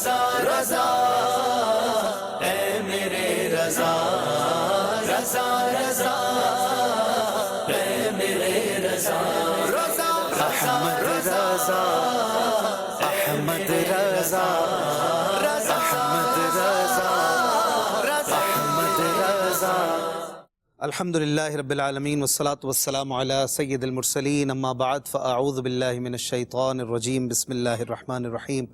رضا رضا اے میرے رضا رضا رضا اے میرے رضا رضا احمد رضا احمد رضا احمد رضا احمد رضا. الحمدللہ رب العالمین والصلاة والسلام علی سید المرسلین اما بعد فاعوذ باللہ من الشیطان الرجیم بسم اللہ الرحمن الرحیم.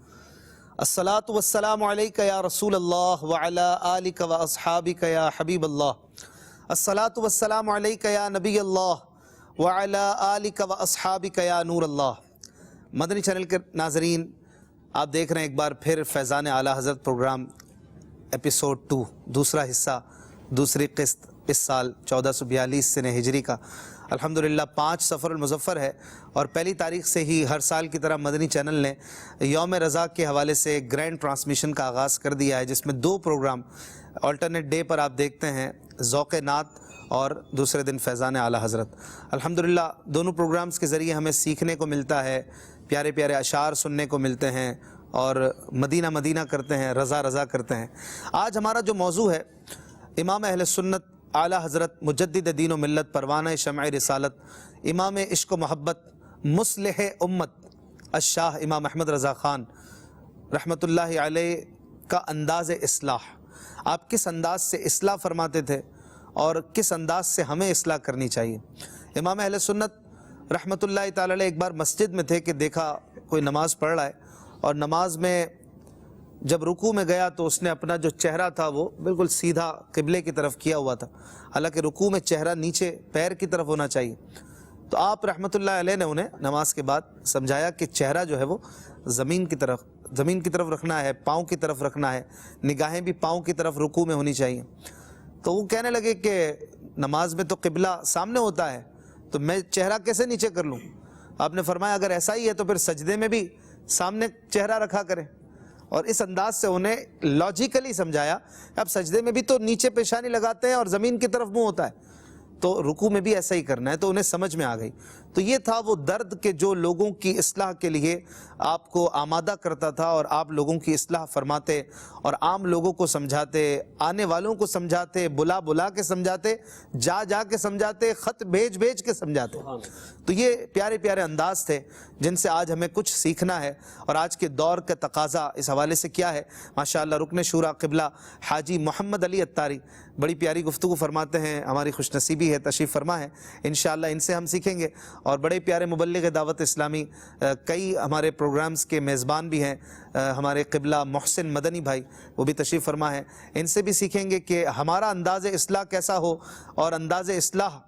الصلاة والسلام علیک یا رسول اللہ وعلی آلک و اصحابک یا حبیب اللہ. الصلاة والسلام علیک یا نبی اللہ وعلی آلک و اصحابک یا نور اللہ. مدنی چینل کے ناظرین، آپ دیکھ رہے ہیں ایک بار پھر فیضان اعلیٰ حضرت پروگرام ایپیسوڈ 2، دوسرا حصہ، دوسری قسط اس سال 1442 سنہ ہجری کا. الحمدللہ 5 صفر المظفر ہے اور پہلی تاریخ سے ہی ہر سال کی طرح مدنی چینل نے یوم رضا کے حوالے سے گرینڈ ٹرانسمیشن کا آغاز کر دیا ہے، جس میں 2 پروگرام آلٹرنیٹ ڈے پر آپ دیکھتے ہیں، ذوق نعت اور دوسرے دن فیضان اعلیٰ حضرت. الحمدللہ دونوں پروگرامز کے ذریعے ہمیں سیکھنے کو ملتا ہے، پیارے پیارے اشعار سننے کو ملتے ہیں اور مدینہ مدینہ کرتے ہیں، رضا رضا کرتے ہیں. آج ہمارا جو موضوع ہے، امام اہل سنت اعلیٰ حضرت مجدد دین و ملت، پروانہ شمع رسالت، امام عشق و محبت، مصلح امت الشاہ امام احمد رضا خان رحمۃ اللہ علیہ کا انداز اصلاح. آپ کس انداز سے اصلاح فرماتے تھے اور کس انداز سے ہمیں اصلاح کرنی چاہیے. امام اہل سنت رحمۃ اللہ تعالی علیہ ایک بار مسجد میں تھے کہ دیکھا کوئی نماز پڑھ رہا ہے اور نماز میں جب رکوع میں گیا تو اس نے اپنا جو چہرہ تھا وہ بالکل سیدھا قبلے کی طرف کیا ہوا تھا، حالانکہ رکوع میں چہرہ نیچے پیر کی طرف ہونا چاہیے. تو آپ رحمۃ اللہ علیہ نے انہیں نماز کے بعد سمجھایا کہ چہرہ جو ہے وہ زمین کی طرف رکھنا ہے، پاؤں کی طرف رکھنا ہے، نگاہیں بھی پاؤں کی طرف رکوع میں ہونی چاہیے. تو وہ کہنے لگے کہ نماز میں تو قبلہ سامنے ہوتا ہے تو میں چہرہ کیسے نیچے کر لوں. آپ نے فرمایا اگر ایسا ہی ہے تو پھر سجدے میں بھی سامنے چہرہ رکھا کریں، اور اس انداز سے انہیں لاجیکلی سمجھایا. اب سجدے میں بھی تو نیچے پیشانی لگاتے ہیں اور زمین کی طرف منہ ہوتا ہے، تو رکوع میں بھی ایسا ہی کرنا ہے. تو انہیں سمجھ میں آ گئی. تو یہ تھا وہ درد کہ جو لوگوں کی اصلاح کے لیے آپ کو آمادہ کرتا تھا اور آپ لوگوں کی اصلاح فرماتے اور عام لوگوں کو سمجھاتے، آنے والوں کو سمجھاتے، بلا بلا کے سمجھاتے، جا جا کے سمجھاتے، خط بھیج بھیج کے سمجھاتے. تو یہ پیارے پیارے انداز تھے جن سے آج ہمیں کچھ سیکھنا ہے. اور آج کے دور کا تقاضا اس حوالے سے کیا ہے؟ ماشاءاللہ رکن شورا قبلہ حاجی محمد علی اتاری بڑی پیاری گفتگو فرماتے ہیں، ہماری خوش نصیبی ہے تشریف فرما ہے. انشاءاللہ ان سے ہم سیکھیں گے. اور بڑے پیارے مبلغ دعوت اسلامی کئی ہمارے پروگرامز کے میزبان بھی ہیں، ہمارے قبلہ محسن مدنی بھائی، وہ بھی تشریف فرما ہے. ان سے بھی سیکھیں گے کہ ہمارا انداز اصلاح کیسا ہو اور انداز اصلاح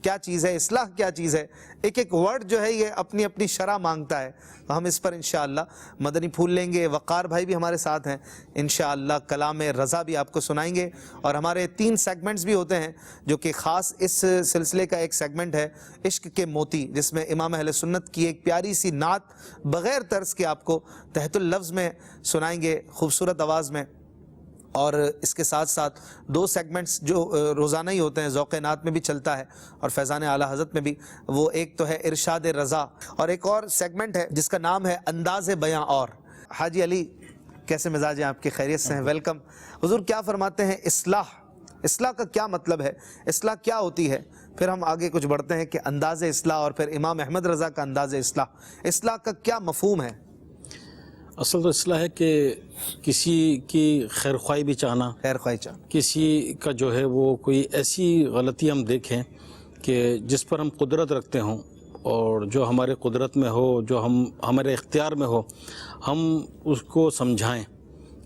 کیا چیز ہے، اصلاح کیا چیز ہے. ایک ایک ورڈ جو ہے یہ اپنی اپنی شرح مانگتا ہے. ہم اس پر انشاءاللہ مدنی پھول لیں گے. وقار بھائی بھی ہمارے ساتھ ہیں، انشاءاللہ کلام رضا بھی آپ کو سنائیں گے. اور ہمارے 3 سیگمنٹس بھی ہوتے ہیں جو کہ خاص اس سلسلے کا ایک سیگمنٹ ہے عشق کے موتی، جس میں امام اہل سنت کی ایک پیاری سی نعت بغیر طرز کے آپ کو تحت اللفظ میں سنائیں گے، خوبصورت آواز میں. اور اس کے ساتھ ساتھ 2 سیگمنٹس جو روزانہ ہی ہوتے ہیں، ذوق نعت میں بھی چلتا ہے اور فیضان اعلیٰ حضرت میں بھی. وہ ایک تو ہے ارشاد رضا اور ایک اور سیگمنٹ ہے جس کا نام ہے انداز بیاں. اور حاجی علی کیسے مزاج ہیں آپ کے؟ خیریت سے ہیں؟ ویلکم. حضور کیا فرماتے ہیں اصلاح کا کیا مطلب ہے، اصلاح کیا ہوتی ہے؟ پھر ہم آگے کچھ بڑھتے ہیں کہ انداز اصلاح اور پھر امام احمد رضا کا انداز اصلاح کا کیا مفہوم ہے؟ اصل تو اصلاح ہے کہ کسی کی خیر خواہی بھی چاہنا، کسی کا جو ہے وہ کوئی ایسی غلطی ہم دیکھیں کہ جس پر ہم قدرت رکھتے ہوں اور جو ہمارے قدرت میں ہو، جو ہمارے اختیار میں ہو، ہم اس کو سمجھائیں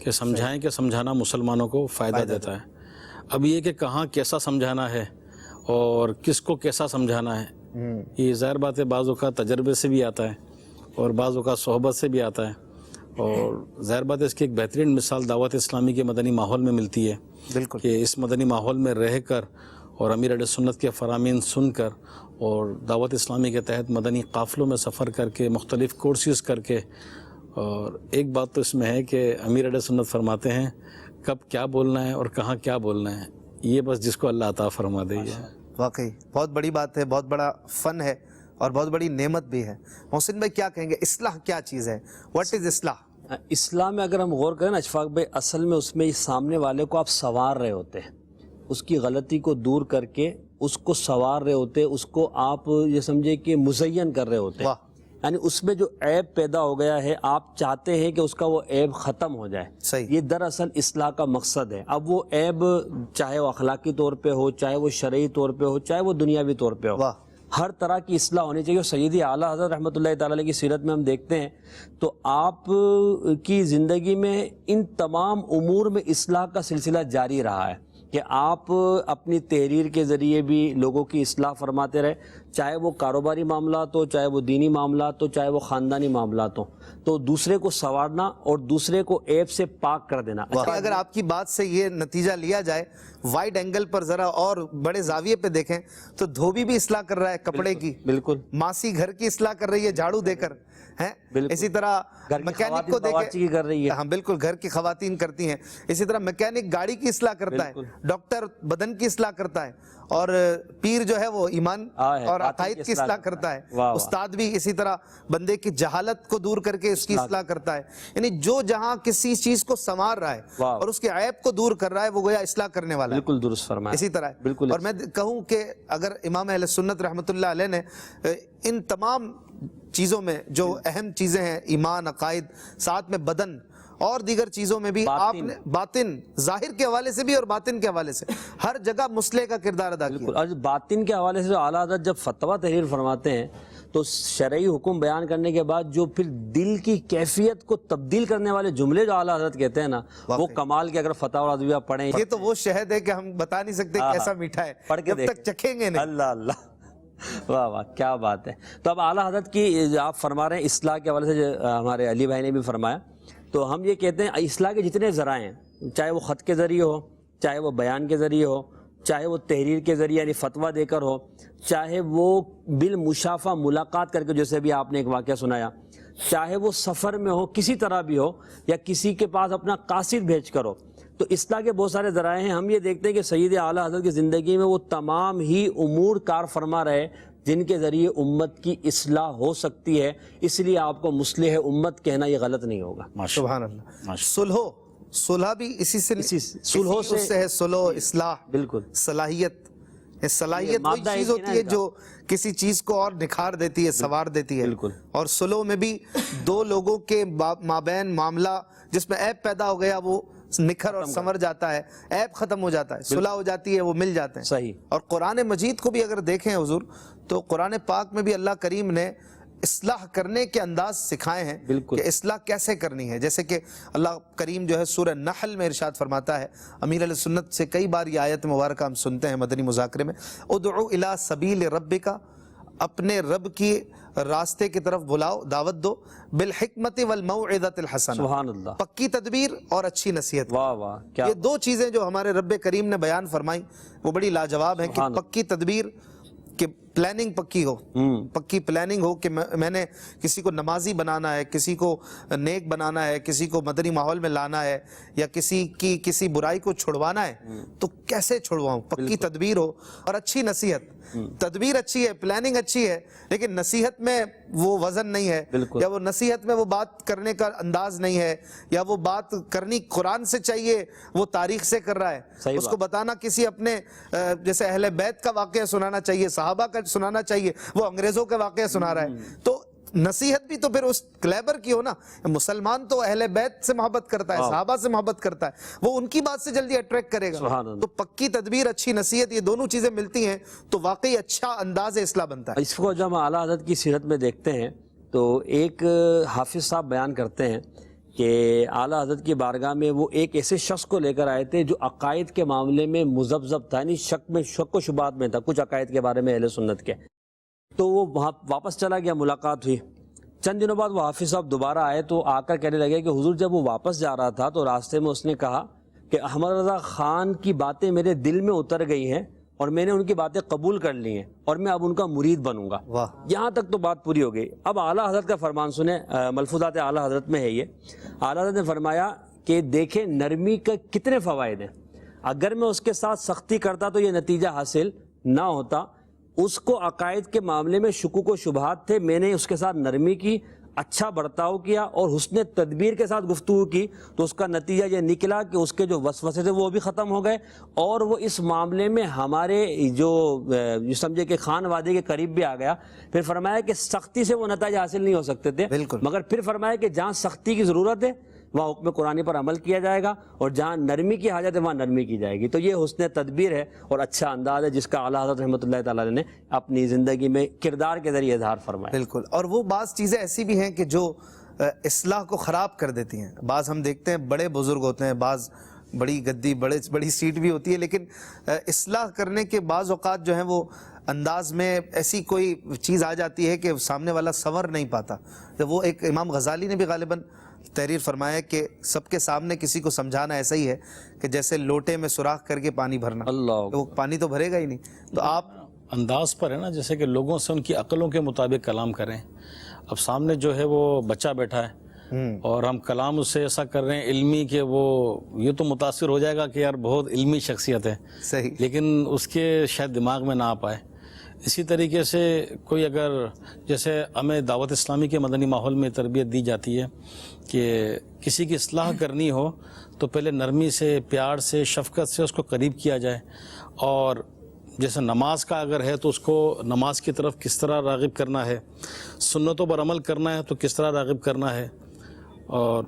کہ سمجھانا مسلمانوں کو فائدہ دیتا ہے. اب یہ کہ کہاں کیسا سمجھانا ہے اور کس کو کیسا سمجھانا ہے، یہ ظاہر بات ہے بعض اوقات تجربے سے بھی آتا ہے اور بعض اوقات صحبت سے بھی آتا ہے. اور ظاہر بات ہے اس کی ایک بہترین مثال دعوت اسلامی کے مدنی ماحول میں ملتی ہے. بالکل کہ اس مدنی ماحول میں رہ کر اور امیر اہل سنت کے فرامین سن کر اور دعوت اسلامی کے تحت مدنی قافلوں میں سفر کر کے مختلف کورسز کر کے. اور ایک بات تو اس میں ہے کہ امیر اہل سنت فرماتے ہیں کب کیا بولنا ہے اور کہاں کیا بولنا ہے، یہ بس جس کو اللہ عطا فرما دے. واقعی بہت بڑی بات ہے، بہت بڑا فن ہے اور بہت بڑی نعمت بھی ہے. محسن بھائی کیا کہیں گے، اصلاح کیا چیز ہے؟ واٹ از اصلاح؟ اسلام میں اگر ہم غور کریں نا اشفاق بھائی، اصل میں اس میں سامنے والے کو آپ سنوار رہے ہوتے ہیں، اس کی غلطی کو دور کر کے اس کو سنوار رہے ہوتے ہیں، اس کو آپ یہ سمجھے کہ مزین کر رہے ہوتے ہیں، یعنی اس میں جو عیب پیدا ہو گیا ہے آپ چاہتے ہیں کہ اس کا وہ عیب ختم ہو جائے. صحیح. یہ دراصل اصلاح کا مقصد ہے. اب وہ عیب چاہے وہ اخلاقی طور پہ ہو، چاہے وہ شرعی طور پہ ہو، چاہے وہ دنیاوی طور پہ ہو، ہر طرح کی اصلاح ہونی چاہیے. سیدی اعلیٰ حضرت رحمۃ اللہ تعالی علیہ کی سیرت میں ہم دیکھتے ہیں تو آپ کی زندگی میں ان تمام امور میں اصلاح کا سلسلہ جاری رہا ہے کہ آپ اپنی تحریر کے ذریعے بھی لوگوں کی اصلاح فرماتے رہے، چاہے وہ کاروباری معاملات ہو، چاہے وہ دینی معاملات ہو، چاہے وہ خاندانی معاملات ہوں، تو دوسرے کو سنوارنا اور دوسرے کو عیب سے پاک کر دینا. اگر آپ کی بات سے یہ نتیجہ لیا جائے، وائڈ اینگل پر ذرا اور بڑے زاویے پہ دیکھیں تو دھوبی بھی اصلاح کر رہا ہے کپڑے کی، بالکل ماسی گھر کی اصلاح کر رہی ہے جھاڑو دے کر، اسی طرح میکینک کو دیکھیں کر رہی ہے، ہاں بالکل گھر کی خواتین کرتی ہیں، اسی طرح میکینک گاڑی کی اصلاح کرتا ہے، ڈاکٹر بدن کی اصلاح کرتا ہے، اور پیر جو ہے وہ ایمان اور عقائد کی اصلاح کرتا ہے، استاد بھی اسی طرح بندے کی جہالت کو دور کر کے اس کی اصلاح کرتا ہے. یعنی جو جہاں کسی چیز کو سنوار رہا ہے اور اس کے عیب کو دور کر رہا ہے وہ گویا اصلاح کرنے والا ہے. بالکل درست فرمایا. اسی طرح بالکل. اور میں کہوں کہ اگر امام اہل سنت رحمۃ اللہ علیہ نے ان تمام چیزوں میں جو اہم چیزیں ہیں، ایمان، عقائد، ساتھ میں بدن اور دیگر چیزوں میں بھی آپ نے باطن، ظاہر کے حوالے سے بھی اور باطن کے حوالے سے ہر جگہ مصلح کا کردار ادا کیا. اور باطن کے حوالے سے جو اعلیٰ حضرت جب فتویٰ تحریر فرماتے ہیں تو شرعی حکم بیان کرنے کے بعد جو پھر دل کی کیفیت کو تبدیل کرنے والے جملے جو اعلیٰ حضرت کہتے ہیں نا، وہ کمال کے. اگر فتح اور ادویہ پڑھیں، یہ تو وہ شہد ہے کہ ہم بتا نہیں سکتے کیسا میٹھا ہے، پڑھ کے جب تک چکھیں گے نہیں. اللہ اللہ، واہ واہ کیا بات ہے. تو اب اعلیٰ حضرت کی آپ فرما رہے ہیں اصلاح کے حوالے سے، جو ہمارے علی بھائی نے بھی فرمایا، تو ہم یہ کہتے ہیں اصلاح کے جتنے ذرائع ہیں، چاہے وہ خط کے ذریعے ہو، چاہے وہ بیان کے ذریعے ہو، چاہے وہ تحریر کے ذریعے یعنی فتویٰ دے کر ہو، چاہے وہ بالمشافہ ملاقات کر کے جیسے بھی آپ نے ایک واقعہ سنایا، چاہے وہ سفر میں ہو، کسی طرح بھی ہو، یا کسی کے پاس اپنا قاصد بھیج کر ہو، تو اصلاح کے بہت سارے ذرائع ہیں. ہم یہ دیکھتے ہیں کہ سید اعلیٰ حضرت کی زندگی میں وہ تمام ہی امور کار فرما رہے جن کے ذریعے امت کی اصلاح ہو سکتی ہے. اس لیے آپ کو مصلح امت کہنا یہ غلط نہیں ہوگا. سبحان اللہ. صلح بھی اسی سے ہے، صلح، اصلاح، بالکل. صلاحیت وہی چیز ہوتی ہے جو کسی چیز کو اور نکھار دیتی ہے، سنوار دیتی ہے. اور صلح میں بھی دو لوگوں کے مابین معاملہ جس میں عیب پیدا ہو گیا وہ نکھر اور سنور جاتا ہے، عیب ختم ہو جاتا ہے، صلح ہو جاتی ہے، وہ مل جاتے ہیں. صحیح. اور قرآن مجید کو بھی اگر دیکھیں حضور تو قرآن پاک میں بھی اللہ کریم نے اصلاح کرنے کے انداز سکھائے ہیں کہ اصلاح کیسے کرنی ہے. جیسے کہ اللہ کریم جو ہے سورہ نحل میں ارشاد فرماتا ہے، امیر علیہ سنت سے کئی بار یہ آیت مبارکہ ہم سنتے ہیں مدنی مذاکرے میں، ادعو الی سبیل ربک، اپنے رب کی راستے کی طرف بلاؤ، دعوت دو، بالحکمت والموعظۃ الحسنہ، سبحان اللہ، پکی تدبیر اور اچھی نصیحت. واہ واہ، یہ دو چیزیں جو ہمارے رب کریم نے بیان فرمائی وہ بڑی لاجواب ہیں کہ پکی تدبیر، کہ پلاننگ پکی ہو، پکی پلاننگ ہو کہ میں نے کسی کو نمازی بنانا ہے، کسی کو نیک بنانا ہے، کسی کو مدنی ماحول میں لانا ہے، یا کسی برائی کو چھڑوانا ہے تو کیسے چھڑواؤں. پکی تدبیر ہو اور اچھی نصیحت. تدبیر اچھی ہے، پلاننگ اچھی ہے، لیکن نصیحت میں وہ وزن نہیں ہے، یا وہ نصیحت میں وہ بات کرنے کا انداز نہیں ہے، یا وہ بات کرنی قرآن سے چاہیے وہ تاریخ سے کر رہا ہے. اس کو بتانا کسی اپنے جیسے اہل بیت کا واقعہ سنانا چاہیے، صحابہ کا سنانا چاہیے، وہ انگریزوں کے واقعہ سنا رہا ہے. تو نصیحت بھی تو پھر اس کلیبر کی ہو نا. مسلمان تو اہل بیت سے محبت کرتا ہے، صحابہ سے محبت کرتا ہے، وہ ان کی بات سے جلدی اٹریکٹ کرے گا. تو پکی تدبیر، اچھی نصیحت، یہ دونوں چیزیں ملتی ہیں تو واقعی اچھا انداز اصلاح بنتا ہے. اس کو جب ہم اعلیٰ حضرت کی سیرت میں دیکھتے ہیں تو ایک حافظ صاحب بیان کرتے ہیں کہ اعلیٰ حضرت کی بارگاہ میں وہ ایک ایسے شخص کو لے کر آئے تھے جو عقائد کے معاملے میں مذبذب تھا، یعنی شک و شبہات میں تھا کچھ عقائد کے بارے میں اہل سنت کے. تو وہ وہاں واپس چلا گیا، ملاقات ہوئی. چند دنوں بعد وہ حافظ صاحب دوبارہ آئے تو آ کر کہنے لگے کہ حضور جب وہ واپس جا رہا تھا تو راستے میں اس نے کہا کہ احمد رضا خان کی باتیں میرے دل میں اتر گئی ہیں اور میں نے ان کی باتیں قبول کر لی ہیں اور میں اب ان کا مرید بنوں گا. یہاں تک تو بات پوری ہو گئی. اب اعلیٰ حضرت کا فرمان سنیں، ملفوظات اعلیٰ حضرت میں ہے یہ. اعلیٰ حضرت نے فرمایا کہ دیکھیں نرمی کے کتنے فوائد ہیں. اگر میں اس کے ساتھ سختی کرتا تو یہ نتیجہ حاصل نہ ہوتا. اس کو عقائد کے معاملے میں شکوک و شبہات تھے، میں نے اس کے ساتھ نرمی کی، اچھا برتاؤ کیا اور حسن تدبیر کے ساتھ گفتگو کی تو اس کا نتیجہ یہ نکلا کہ اس کے جو وسوسے تھے وہ بھی ختم ہو گئے، اور وہ اس معاملے میں ہمارے جو سمجھے کہ خان وادی کے قریب بھی آ گیا۔ پھر فرمایا کہ سختی سے وہ نتائج حاصل نہیں ہو سکتے تھے، مگر پھر فرمایا کہ جہاں سختی کی ضرورت ہے وہاں حکم قرآنی پر عمل کیا جائے گا، اور جہاں نرمی کی حاجت ہے وہاں نرمی کی جائے گی۔ تو یہ حسن تدبیر ہے اور اچھا انداز ہے جس کا اعلیٰ حضرت رحمۃ اللہ تعالیٰ نے اپنی زندگی میں کردار کے ذریعے اظہار فرمایا۔ بالکل، اور وہ بعض چیزیں ایسی بھی ہیں کہ جو اصلاح کو خراب کر دیتی ہیں۔ بعض ہم دیکھتے ہیں بڑے بزرگ ہوتے ہیں، بعض بڑی گدی بڑی سیٹ بھی ہوتی ہے، لیکن اصلاح کرنے کے بعض اوقات جو ہیں وہ انداز میں ایسی کوئی چیز آ جاتی ہے کہ سامنے والا سنور نہیں پاتا۔ جب وہ ایک امام غزالی نے بھی غالباً تحریر فرمایا کہ سب کے سامنے کسی کو سمجھانا ایسا ہی ہے کہ جیسے لوٹے میں سوراخ کر کے پانی بھرنا، وہ پانی تو بھرے گا ہی نہیں۔ تو آپ انداز پر ہے نا، جیسے کہ لوگوں سے ان کی عقلوں کے مطابق کلام کریں۔ اب سامنے جو ہے وہ بچہ بیٹھا ہے اور ہم کلام اس سے ایسا کر رہے ہیں علمی کہ وہ یہ تو متاثر ہو جائے گا کہ یار بہت علمی شخصیت ہے، صحیح، لیکن اس کے شاید دماغ میں نہ آ پائے۔ اسی طریقے سے کوئی اگر جیسے ہمیں دعوت اسلامی کے مدنی ماحول میں تربیت دی جاتی ہے کہ کسی کی اصلاح کرنی ہو تو پہلے نرمی سے، پیار سے، شفقت سے اس کو قریب کیا جائے، اور جیسے نماز کا اگر ہے تو اس کو نماز کی طرف کس طرح راغب کرنا ہے، سنتوں پر عمل کرنا ہے تو کس طرح راغب کرنا ہے، اور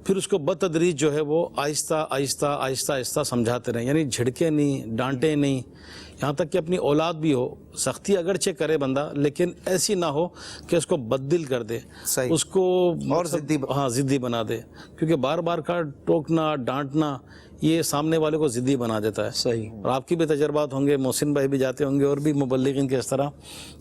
پھر اس کو بتدریج جو ہے وہ آہستہ آہستہ آہستہ آہستہ سمجھاتے رہیں، یعنی جھڑکے نہیں، ڈانٹے نہیں، یہاں تک کہ اپنی اولاد بھی ہو سختی اگرچہ کرے بندہ لیکن ایسی نہ ہو کہ اس کو بددل کر دے، اس کو اور ضدی بنا دے، کیونکہ بار بار کا ٹوکنا ڈانٹنا یہ سامنے والے کو ضدی بنا دیتا ہے۔ صحیح، اور آپ کی بھی تجربات ہوں گے، محسن بھائی بھی جاتے ہوں گے اور بھی مبلغین کے اس طرح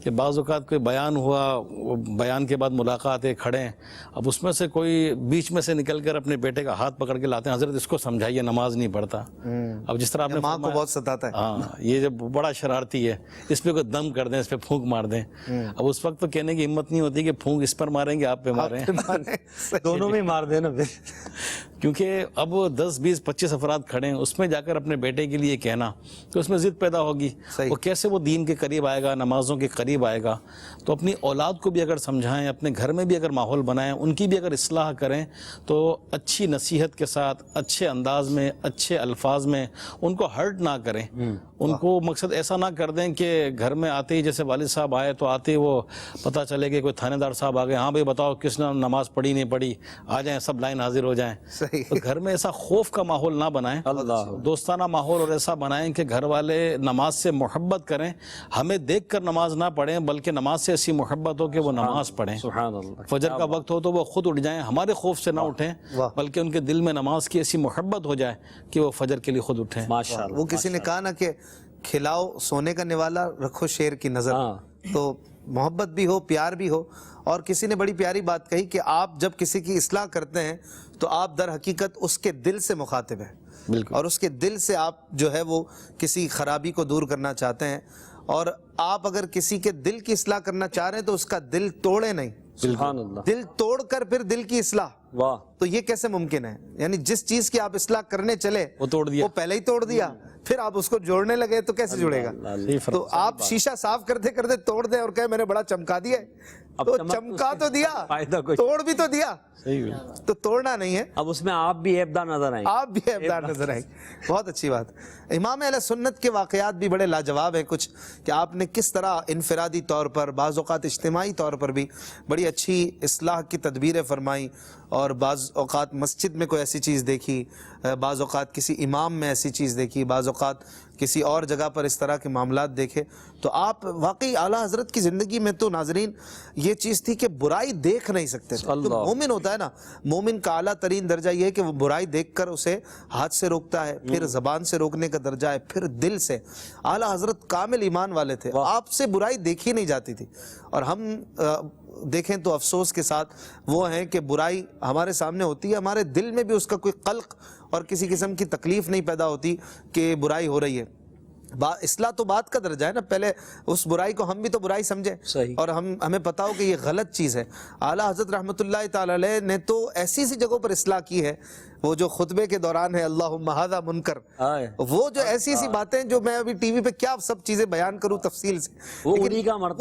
کہ بعض اوقات کوئی بیان ہوا، وہ بیان کے بعد ملاقات ہے، کھڑے ہیں، اب اس میں سے کوئی بیچ میں سے نکل کر اپنے بیٹے کا ہاتھ پکڑ کے لاتے ہیں، حضرت اس کو سمجھائیے نماز نہیں پڑھتا۔ اب جس طرح آپ نے ماں کو بہت ستاتا ہے، ہاں یہ جو بڑا شرارتی ہے، اس پہ کوئی دم کر دیں، اس پہ پھونک مار دیں، اب اس وقت تو کہنے کی ہمت نہیں ہوتی کہ پھونک اس پر ماریں گے آپ پہ ماریں، دونوں میں مار دیں نا پھر، کیونکہ اب 10 20 25 افراد کھڑے ہیں، اس میں جا کر اپنے بیٹے کے لیے کہنا تو اس میں ضد پیدا ہوگی، وہ کیسے وہ دین کے قریب آئے گا، نمازوں کے قریب آئے گا۔ تو اپنی اولاد کو بھی اگر سمجھائیں، اپنے گھر میں بھی اگر ماحول بنائیں، ان کی بھی اگر اصلاح کریں تو اچھی نصیحت کے ساتھ، اچھے انداز میں، اچھے الفاظ میں ان کو ہرٹ نہ کریں، ان کو مقصد ایسا نہ کر دیں کہ گھر میں آتے ہی جیسے والد صاحب آئے تو آتے ہی وہ پتہ چلے کہ کوئی تھانے دار صاحب آ گئے، ہاں بھائی بتاؤ کس نے نماز پڑھی نہیں پڑھی، آ جائیں سب لائن حاضر ہو جائیں۔ تو گھر میں ایسا خوف کا ماحول نہ بنائیں، دوستانہ ماحول اور ایسا بنائیں کہ گھر والے نماز سے محبت کریں، ہمیں دیکھ کر نماز نہ پڑھیں بلکہ نماز سے ایسی محبت ہو کہ وہ نماز پڑھیں، سبحان اللہ، فجر کا وقت ہو تو وہ خود اٹھ جائیں، ہمارے خوف سے نہ اٹھیں بلکہ ان کے دل میں نماز کی ایسی محبت ہو جائے کہ وہ فجر کے لیے خود اٹھیں۔ ماشاءاللہ، وہ کسی نے کہا نا کہ کھلاؤ سونے کا نوالا، رکھو شیر کی نظر، تو محبت بھی ہو، پیار بھی ہو۔ اور کسی نے بڑی پیاری بات کہی کہ آپ جب کسی کی اصلاح کرتے ہیں تو آپ در حقیقت اس کے دل سے مخاطب ہیں، اور اس کے دل سے آپ جو ہے وہ کسی خرابی کو دور کرنا چاہتے ہیں، اور آپ اگر کسی کے دل کی اصلاح کرنا چاہ رہے ہیں تو اس کا دل توڑے نہیں، سبحان اللہ، دل توڑ کر پھر دل کی اصلاح، واہ، تو یہ کیسے ممکن ہے؟ یعنی جس چیز کی آپ اصلاح کرنے چلے وہ توڑ دیا، وہ پہلے ہی توڑ دیا، پھر آپ اس کو جوڑنے لگے تو کیسے جڑے گا؟ تو آپ شیشہ صاف کرتے کرتے توڑ دیں اور کہیں میں نے بڑا چمکا دیا ہے، تو چمکا تو دیا، توڑ بھی تو دیا، تو توڑنا نہیں ہے، اب اس میں آپ بھی عیبدار نظر آئیں، آپ بھی عیبدار نظر آئیں۔ بہت اچھی بات۔ امام اہل سنت کے واقعات بھی بڑے لاجواب ہیں کچھ، کہ آپ نے کس طرح انفرادی طور پر، بعض اوقات اجتماعی طور پر بھی بڑی اچھی اصلاح کی تدبیریں فرمائیں، اور بعض اوقات مسجد میں کوئی ایسی چیز دیکھی، بعض اوقات کسی امام میں ایسی چیز دیکھی، بعض اوقات کسی اور جگہ پر اس طرح کے معاملات دیکھے، تو آپ واقعی اعلیٰ حضرت کی زندگی میں تو ناظرین یہ چیز تھی کہ برائی دیکھ نہیں سکتے تھے۔ جو مومن ہوتا ہے نا، مومن کا اعلیٰ ترین درجہ یہ ہے کہ وہ برائی دیکھ کر اسے ہاتھ سے روکتا ہے، پھر زبان سے روکنے کا درجہ ہے، پھر دل سے۔ اعلیٰ حضرت کامل ایمان والے تھے، آپ سے برائی دیکھی نہیں جاتی تھی، اور ہم دیکھیں تو افسوس کے ساتھ وہ ہیں کہ برائی ہمارے سامنے ہوتی ہے، ہمارے دل میں بھی اس کا کوئی قلق اور کسی قسم کی تکلیف نہیں پیدا ہوتی کہ برائی ہو رہی ہے۔ اصلاح تو بات کا درجہ ہے نا، پہلے اس برائی کو ہم بھی تو برائی سمجھیں صحیح. اور ہمیں پتا ہو کہ یہ غلط چیز ہے. اعلیٰ حضرت رحمۃ اللہ تعالی علیہ نے تو ایسی جگہوں پر اصلاح کی ہے، وہ جو خطبے کے دوران ہے اللہم ھذا منکر، وہ جو ایسی باتیں جو میں ابھی ٹی وی پہ کیا سب چیزیں بیان کروں تفصیل سے، وہ لیکن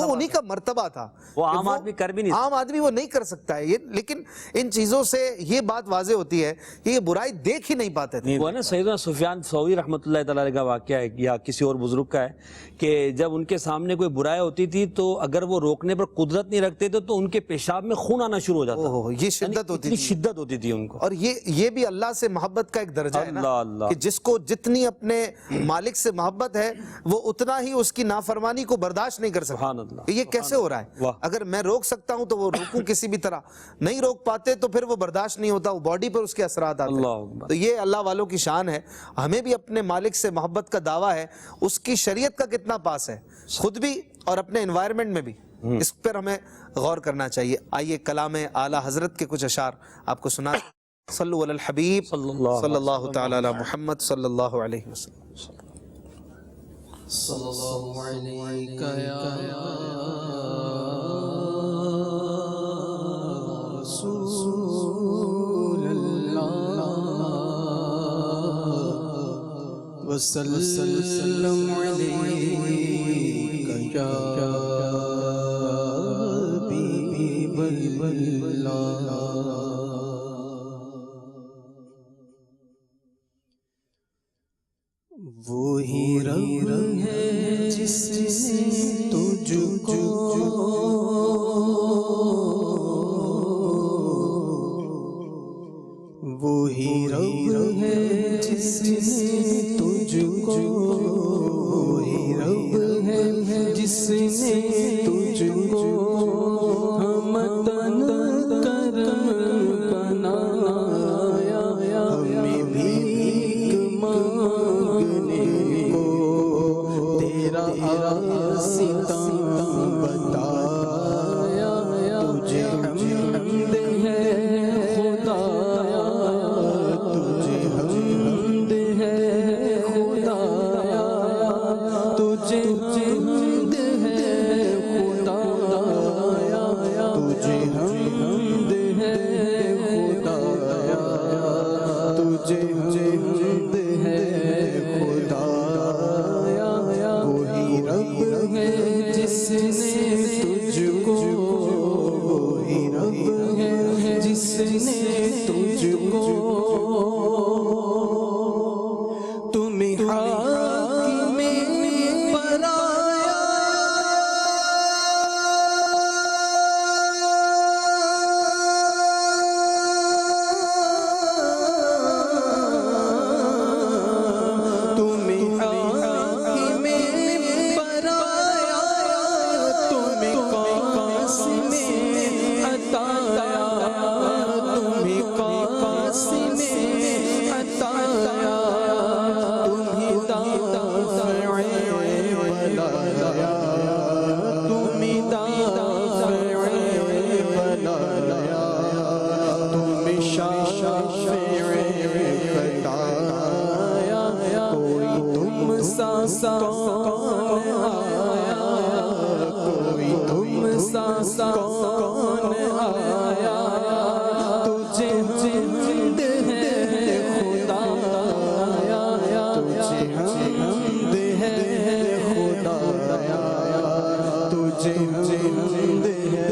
انہی کا مرتبہ تھا. وہ عام آدمی کر بھی نہیں عام آدمی وہ نہیں کر سکتا ہے. لیکن ان چیزوں سے یہ بات واضح ہوتی ہے کہ یہ برائی دیکھ ہی نہیں پاتے تھے. وہ نا سیدنا سفیان ثوری رحمۃ اللہ تعالی علیہ کا واقعہ ہے یا کسی اور بزرگ کا ہے کہ جب ان کے سامنے کوئی برائی ہوتی تھی تو اگر وہ روکنے پر قدرت نہیں رکھتے تھے تو ان کے پیشاب میں خون آنا شروع ہو جاتا. یہ شدت ہوتی تھی، شدت ہوتی تھی ان کو. اور یہ بھی اللہ سے محبت کا ایک درجہ ہے نا کہ جس کو جتنی اپنے مالک سے محبت ہے وہ اتنا ہی اس کی نافرمانی کو برداشت نہیں کر سکتا. یہ کیسے ہو رہا ہے؟ اگر میں روک سکتا ہوں تو وہ روکوں کسی بھی طرح، نہیں روک پاتے تو پھر وہ برداشت نہیں ہوتا، وہ باڈی پر اس کے اثرات آتے ہیں. تو یہ اللہ والوں کی شان ہے. ہمیں بھی اپنے مالک سے محبت کا دعویٰ ہے، اس کی شریعت کا کتنا پاس ہے خود بھی اور اپنے انوائرمنٹ میں بھی، اس پر ہمیں غور کرنا چاہیے. آئیے کلام اعلیٰ حضرت کے کچھ اشعار آپ کو سنا. صلو علی الحبیب صلی اللہ تعالی علی محمد صلی اللہ علیہ وسلم. صلی اللہ علیہ یا رسول اللہ وسلم علیہ یا حبیب اللہ. وہی رب ہے جس نے تجھ کو وہی رب ہے جس نے تجھ کو وہی رب ہے جس نے تجھ کو ہمدن کرم بنایا. ہمیں بھی تیرا آستاں بتایا. تجھے حمد ہے خدایا، تجھے حمد ہے خدایا، تجھے حمد ہے خدایا، تجھے حمد ہے خدایا، تجھے حمد ہے خدایا. وہی رب ہے جس نے تجھ کو وہی رب ہے جس نے تجھ کو تمہیں حاکم بنایا. تمہیں حاکم بنایا، تمہیں قاسم عطایا، تمہیں قاسم عطایا، تمہیں دافع بنایا، تمہیں دافع بنایا، تمہیں شافع بتایا. کوئی تم سا کون آیا، کوئی تم سا کون آیا. تجھے حمد ہے خدایا، تجھے حمد ہے خدایا، تجھے حمد ہے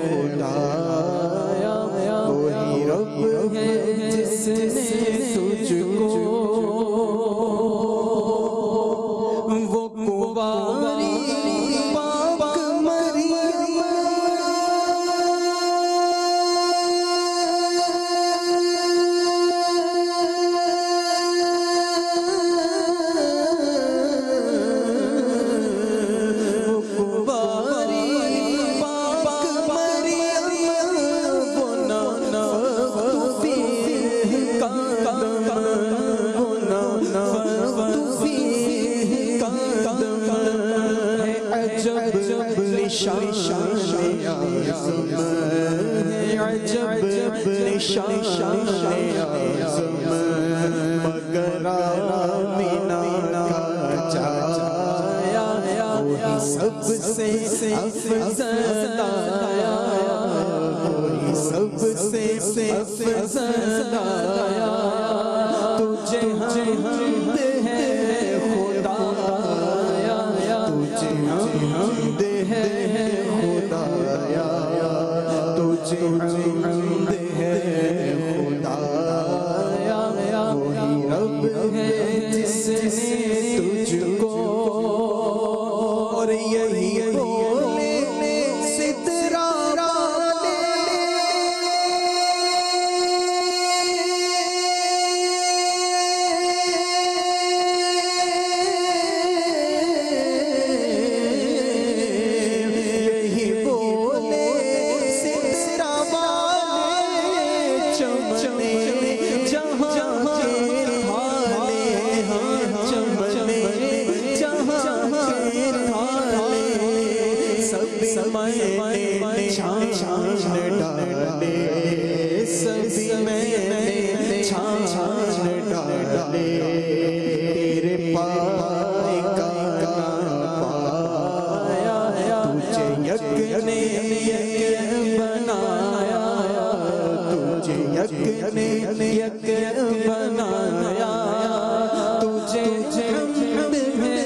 خدایا. وہی رب ہے جس نے تجھ کو وہ کباری پاک مریم وہ کباری پاک مریم وہ نفخت فیہ قدم وہ نفخت فیہ قدم ہے. عجب لشان اعظم ہے، عجب لشان اعظم، مگر آمینہ کا سب سے افضل آیا، کوئی سب سے افضل آیا، تجھے حمد ہے خدایا، تجھے حمد ہے خدایا، تجھے حمد ہے خدایا، وہی رب ہے جس نے تجھ کو، اور یہی بولے سترہ والے، یہی بولے سترہ والے، چمنے جہاں کے تھالے، ہاں چمنے جہاں کے تھالے، سبھی میں چھان ڈالے، سبھی میں چھان ڈالے، تیرے پائے کا پایا، تجھے یک نے یک بنایا، تجھے یک نے یک بنایا، تجھے حمد ہے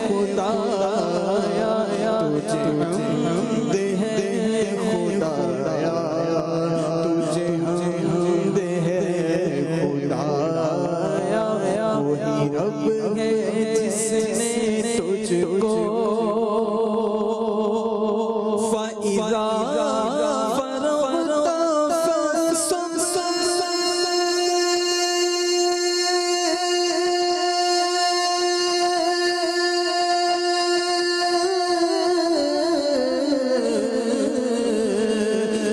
خدایا، تجھے حمد ہے خدایا، تجھے حمد ہے خدایا، وہی رب ہے جس نے تجھ کو فَإِذَا فَرَغْتَ فَانصَبْ،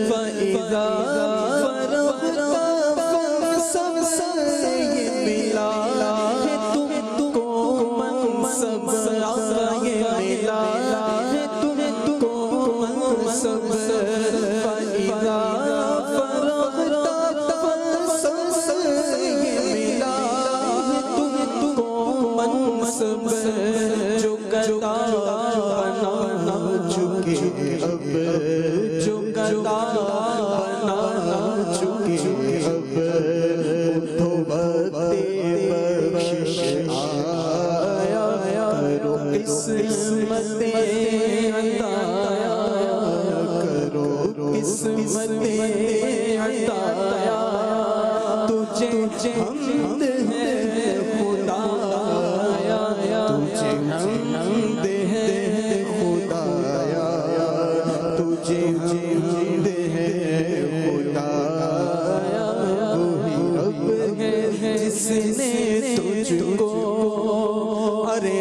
فَإِذَا فَرَغْتَ فَانصَبْ، یہ ملا ہے تم کو منصب، یہ ملا ہے تم کو منصب، فَإِذَا فَرَغْتَ فَانصَبْ، یہ ملا ہے تم کو منصب، جو گدا بنا چکے اب، جو گدا بنا چکے اب، اٹھو بتے بخشش آیا، کرو قسمتیں عطایا، کرو قسمتیں عطایا، تجھے حمد ہے خدایا، تجھے حمد ہے خدایا، تجھے حمد ہے خدایا، وہی رب ہے جس نے تجھ کو، ارے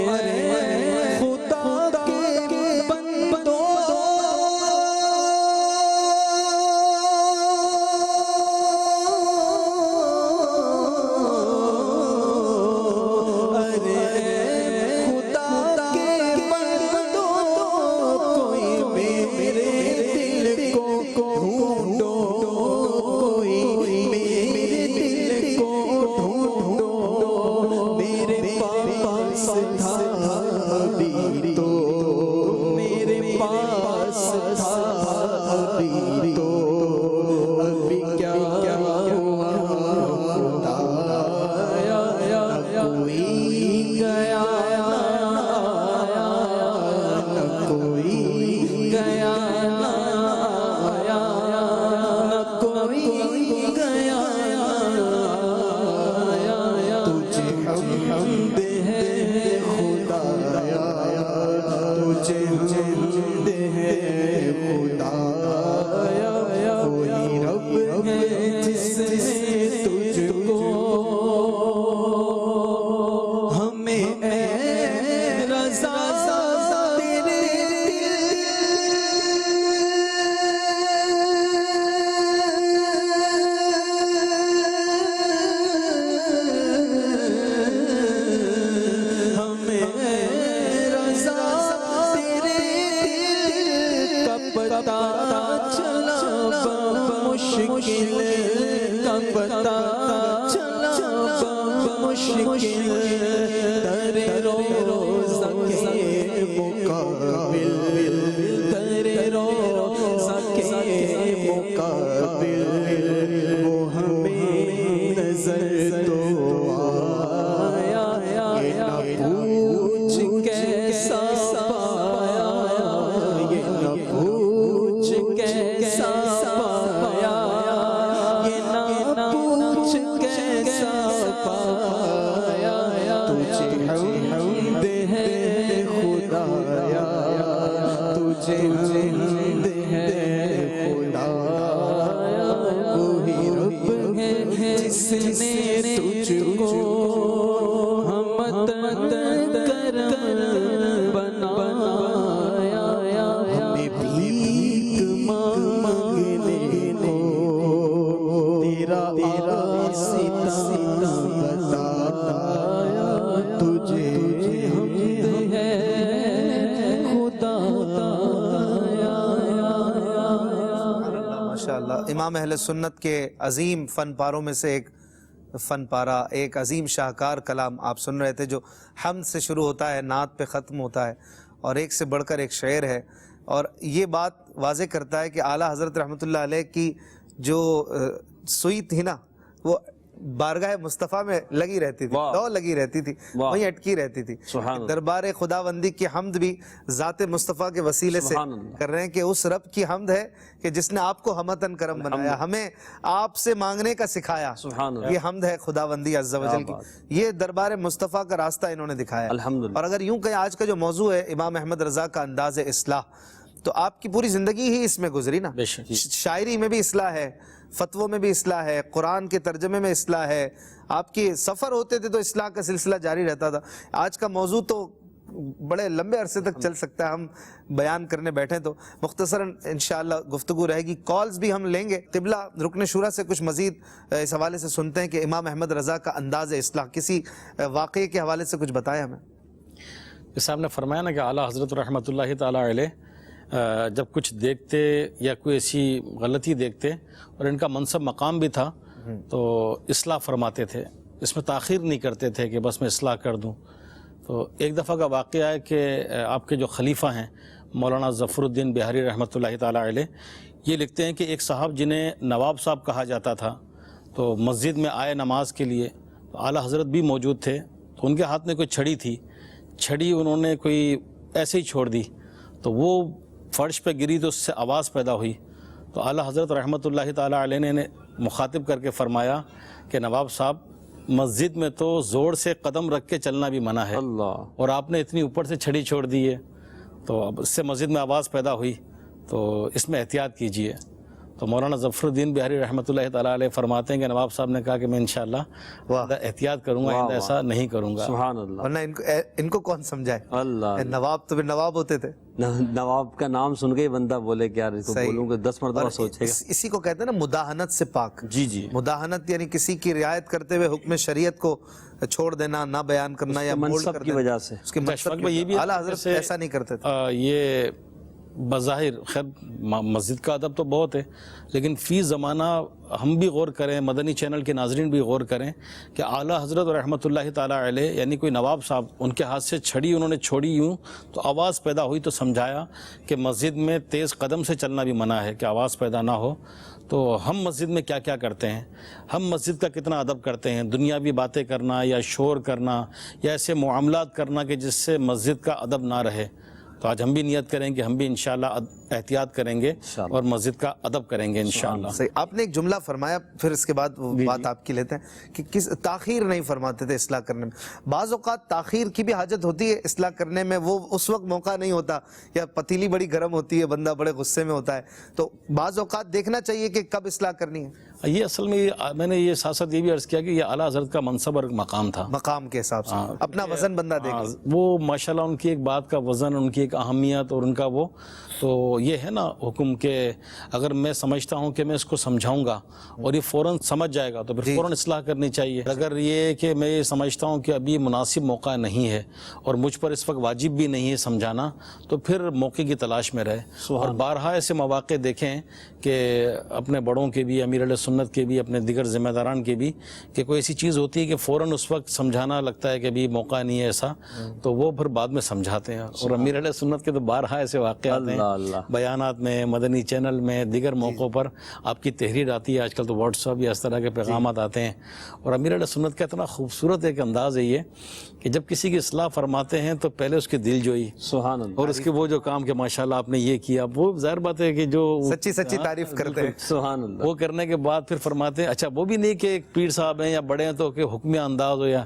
خدا کے بندوں، ارے خدا کے بندوں، کوئی میرے دل کو ڈھونڈو، کوئی میرے دل کو ڈھونڈو، میرے پاس تھا ابھی تو، میرے پاس تھا ابھی تو، ابھی کیا ہوا خدایا، کوئی گیا نہ آیا، نہ کوئی گیا نہ آیا، نہ کوئی گیا آیا، تجھے حمد ہے خدایا، تجھے حمد ہے خدایا، وہی رب ہے جس نے تجھ کو، ہمیں اے رضا تیرے ہمیں رضا تیرے کا پتہ چلا بمشکل، کا پتہ چلا بمشکل، در روزہ کے مقابل در روضہ کے مقابل وہ ہمیں نظر تو آیا، یہ نہ پوچھ کیسا پایا، یہ نہ پوچھ کیسا پایا، یہ نہ پوچھ کیسا پایا، تجھے حمد ہے خدایا، تجھے حمد ہے خدایا، وہی رب ہے جس نے تجھ کو حمد کرم بنایا، ہمیں بھیک مانگنے کو تیرا آستانہ بتایا، تجھے حمد ہے خدایا۔ ماشاءاللہ، امام اہل سنت کے عظیم فن پاروں میں سے ایک فن پارہ، ایک عظیم شاہکار کلام آپ سن رہے تھے جو حمد سے شروع ہوتا ہے، نعت پہ ختم ہوتا ہے، اور ایک سے بڑھ کر ایک شعر ہے، اور یہ بات واضح کرتا ہے کہ اعلیٰ حضرت رحمۃ اللہ علیہ کی جو سوئی تھی نا، وہ بارگاہ مصطفیٰ میں لگی رہتی تھی، دو لگی رہتی تھی، وہیں اٹکی رہتی تھی۔ دربار خداوندی کی حمد بھی ذات مصطفیٰ کے وسیلے سے کر رہے ہیں کہ اس رب کی حمد ہے کہ جس نے آپ کو حمدن کرم بنایا، ہمیں آپ سے مانگنے کا سکھایا، یہ حمد ہے خداوندی عز و جل کی، یہ دربار مصطفیٰ کا راستہ انہوں نے دکھایا۔ اور اگر یوں کہیں آج کا جو موضوع ہے امام احمد رضا کا انداز اصلاح، تو آپ کی پوری زندگی ہی اس میں گزری نا، شاعری میں بھی اصلاح ہے، فتووں میں بھی اصلاح ہے، قرآن کے ترجمے میں اصلاح ہے، آپ کے سفر ہوتے تھے تو اصلاح کا سلسلہ جاری رہتا تھا۔ آج کا موضوع تو بڑے لمبے عرصے تک چل سکتا ہے، ہم بیان کرنے بیٹھیں تو مختصراً انشاءاللہ گفتگو رہے گی، کالز بھی ہم لیں گے۔ قبلہ رکن شورا سے کچھ مزید اس حوالے سے سنتے ہیں کہ امام احمد رضا کا انداز اصلاح، کسی واقعے کے حوالے سے کچھ بتائیں ہمیں۔ جیسے آپ نے فرمایا نا کہ اعلیٰ حضرت رحمۃ اللہ تعالیٰ علیہ جب کچھ دیکھتے یا کوئی ایسی غلطی دیکھتے، اور ان کا منصب مقام بھی تھا، تو اصلاح فرماتے تھے، اس میں تاخیر نہیں کرتے تھے کہ بس میں اصلاح کر دوں۔ تو ایک دفعہ کا واقعہ ہے کہ آپ کے جو خلیفہ ہیں مولانا ظفر الدین بہاری رحمۃ اللہ تعالیٰ علیہ، یہ لکھتے ہیں کہ ایک صاحب جنہیں نواب صاحب کہا جاتا تھا، تو مسجد میں آئے نماز کے لیے، تو اعلیٰ حضرت بھی موجود تھے، تو ان کے ہاتھ میں کوئی چھڑی تھی، چھڑی انہوں نے کوئی ایسے ہی چھوڑ دی، تو وہ فرش پہ گری تو اس سے آواز پیدا ہوئی، تو اعلیٰ حضرت رحمۃ اللہ تعالیٰ علیہ نے مخاطب کر کے فرمایا کہ نواب صاحب، مسجد میں تو زور سے قدم رکھ کے چلنا بھی منع ہے، اور آپ نے اتنی اوپر سے چھڑی چھوڑ دی ہے، تو اب اس سے مسجد میں آواز پیدا ہوئی، تو اس میں احتیاط کیجئے۔ تو مولانا ظفر الدین بہاری رحمۃ اللہ تعالیٰ علیہ فرماتے ہیں کہ نواب صاحب نے کہا کہ میں انشاءاللہ احتیاط کروں گا، ایسا نہیں کروں گا۔ سبحان اللہ۔ ورنہ ان کو کون سمجھائے، اللہ، نواب تو پھر نواب ہوتے تھے، نواب کا نام سن کے ہی بندہ بولے کہ یار اس کو بولوں گے 10 مرتبہ سوچے گا۔ اسی کو کہتے ہیں نا مداہنت سے پاک۔ جی مداہنت یعنی کسی کی رعایت کرتے ہوئے حکم شریعت کو چھوڑ دینا، نہ بیان کرنا یا منصب کی وجہ سے، اس کے منصب کی، اعلیٰ حضرت ایسا نہیں کرتے تھے۔ یہ بظاہر خیر مسجد کا ادب تو بہت ہے، لیکن فی زمانہ ہم بھی غور کریں، مدنی چینل کے ناظرین بھی غور کریں کہ اعلیٰ حضرت رحمۃ اللہ تعالیٰ علیہ، یعنی کوئی نواب صاحب، ان کے ہاتھ سے چھڑی انہوں نے چھوڑی یوں تو آواز پیدا ہوئی، تو سمجھایا کہ مسجد میں تیز قدم سے چلنا بھی منع ہے کہ آواز پیدا نہ ہو۔ تو ہم مسجد میں کیا کیا کرتے ہیں، ہم مسجد کا کتنا ادب کرتے ہیں، دنیاوی باتیں کرنا یا شور کرنا یا ایسے معاملات کرنا کہ جس سے مسجد کا ادب نہ رہے۔ تو آج ہم بھی نیت کریں کہ ہم بھی انشاءاللہ احتیاط کریں گے اور مسجد کا ادب کریں گے انشاءاللہ۔ صحیح، آپ نے ایک جملہ فرمایا، پھر اس کے بعد وہ بات آپ کی لیتے ہیں کہ کس تاخیر نہیں فرماتے تھے اصلاح کرنے میں۔ بعض اوقات تاخیر کی بھی حاجت ہوتی ہے اصلاح کرنے میں، وہ اس وقت موقع نہیں ہوتا، یا پتیلی بڑی گرم ہوتی ہے، بندہ بڑے غصے میں ہوتا ہے، تو بعض اوقات دیکھنا چاہیے کہ کب اصلاح کرنی ہے۔ یہ اصل میں میں نے یہ ساتھ ساتھ یہ بھی عرض کیا کہ یہ اعلیٰ حضرت کا منصب اور مقام تھا، مقام کے حساب سے اپنا وزن بندہ دیکھ، وہ ماشاءاللہ ان کی ایک بات کا وزن، ان کی ایک اہمیت اور ان کا وہ، تو یہ ہے نا حکم کہ اگر میں سمجھتا ہوں کہ میں اس کو سمجھاؤں گا اور یہ فوراً سمجھ جائے گا تو پھر فوراً اصلاح کرنی چاہیے۔ اگر یہ کہ میں یہ سمجھتا ہوں کہ ابھی مناسب موقع نہیں ہے اور مجھ پر اس وقت واجب بھی نہیں ہے سمجھانا، تو پھر موقع کی تلاش میں رہے۔ اور بارہا ایسے مواقع دیکھیں کہ اپنے بڑوں کے بھی، امیر علیہ سنت سنت کے بھی اپنے دیگر ذمہ داران کے بھی کہ کوئی ایسی چیز ہوتی ہے کہ فوراً اس وقت سمجھانا لگتا ہے کہ ابھی موقع نہیں ہے ایسا، تو وہ پھر بعد میں سمجھاتے ہیں. اور امیر علیہ سنت کے تو بارہا ایسے واقعات ہیں بیانات میں، مدنی چینل میں، دیگر موقعوں پر آپ کی تحریر آتی ہے. آج کل تو واٹس ایپ یا اس طرح کے پیغامات آتے ہیں. اور امیر علیہ سنت کا اتنا خوبصورت ایک انداز ہے یہ کہ جب کسی کی اصلاح فرماتے ہیں تو پہلے اس کی دل جوئی، سبحان اللہ، اور اس کے وہ جو کام کہ ماشاءاللہ آپ نے یہ کیا، وہ ظاہر بات ہے کہ جو سچی تعریف کرتے ہیں. سبحان اللہ. وہ کرنے کے بعد پھر فرماتے ہیں اچھا وہ بھی نہیں کہ ایک پیر صاحب ہیں یا بڑے ہیں تو کہ حکمی انداز ہو، یا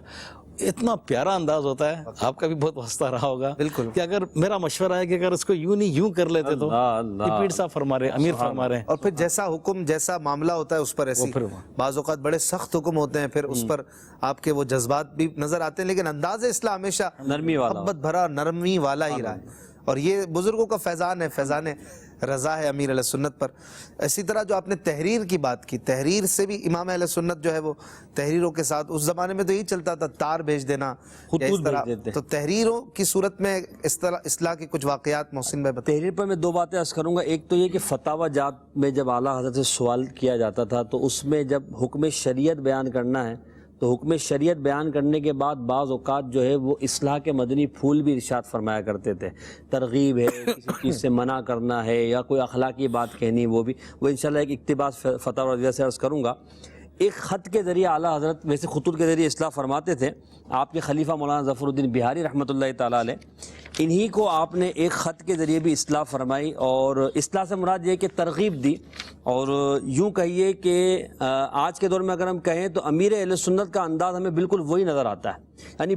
اتنا پیارا انداز ہوتا ہے. آپ کا بھی بہت واسطہ رہا ہوگا بالکل، کہ اگر میرا مشورہ ہے کہ اگر اس کو یوں نہیں یوں کر لیتے تو یہ پیر صاحب فرما رہے ہیں، امیر فرما رہے ہیں. اور پھر جیسا حکم جیسا معاملہ ہوتا ہے اس پر ایسی بعض اوقات بڑے سخت حکم ہوتے ہیں، پھر اس پر آپ کے وہ جذبات بھی نظر آتے ہیں، لیکن انداز اصلاح ہمیشہ نرمی والا، محبت بھرا، نرمی والا ہی رہا ہے. اور یہ بزرگوں کا فیضان ہے، فیضان رضا ہے امیر علیہ سنت پر. اسی طرح جو آپ نے تحریر کی بات کی، تحریر سے بھی امام اہل سنت جو ہے وہ تحریروں کے ساتھ، اس زمانے میں تو یہی چلتا تھا تار بھیج دینا یا اس طرح، تو تحریروں کی صورت میں اس طرح اصلاح کے کچھ واقعات محسن بھائی بتائیں. تحریر پر میں دو باتیں عرض کروں گا. ایک تو یہ کہ فتاوی جات میں جب اعلیٰ حضرت سے سوال کیا جاتا تھا تو اس میں جب حکم شریعت بیان کرنا ہے تو حکم شریعت بیان کرنے کے بعد بعض اوقات جو ہے وہ اصلاح کے مدنی پھول بھی ارشاد فرمایا کرتے تھے. ترغیب ہے، کسی چیز سے منع کرنا ہے یا کوئی اخلاقی بات کہنی، وہ بھی وہ انشاءاللہ ایک اقتباس فتاوی رضیہ سے عرض کروں گا. ایک خط کے ذریعے اعلیٰ حضرت ویسے خطوط کے ذریعے اصلاح فرماتے تھے. آپ کے خلیفہ مولانا ظفر الدین بہاری رحمۃ اللہ تعالیٰ علیہ، انہی کو آپ نے ایک خط کے ذریعے بھی اصلاح فرمائی، اور اصلاح سے مراد یہ کہ ترغیب دی. اور یوں کہیے کہ آج کے دور میں اگر ہم کہیں تو امیر اہل سنت کا انداز ہمیں بالکل وہی نظر آتا ہے، یعنی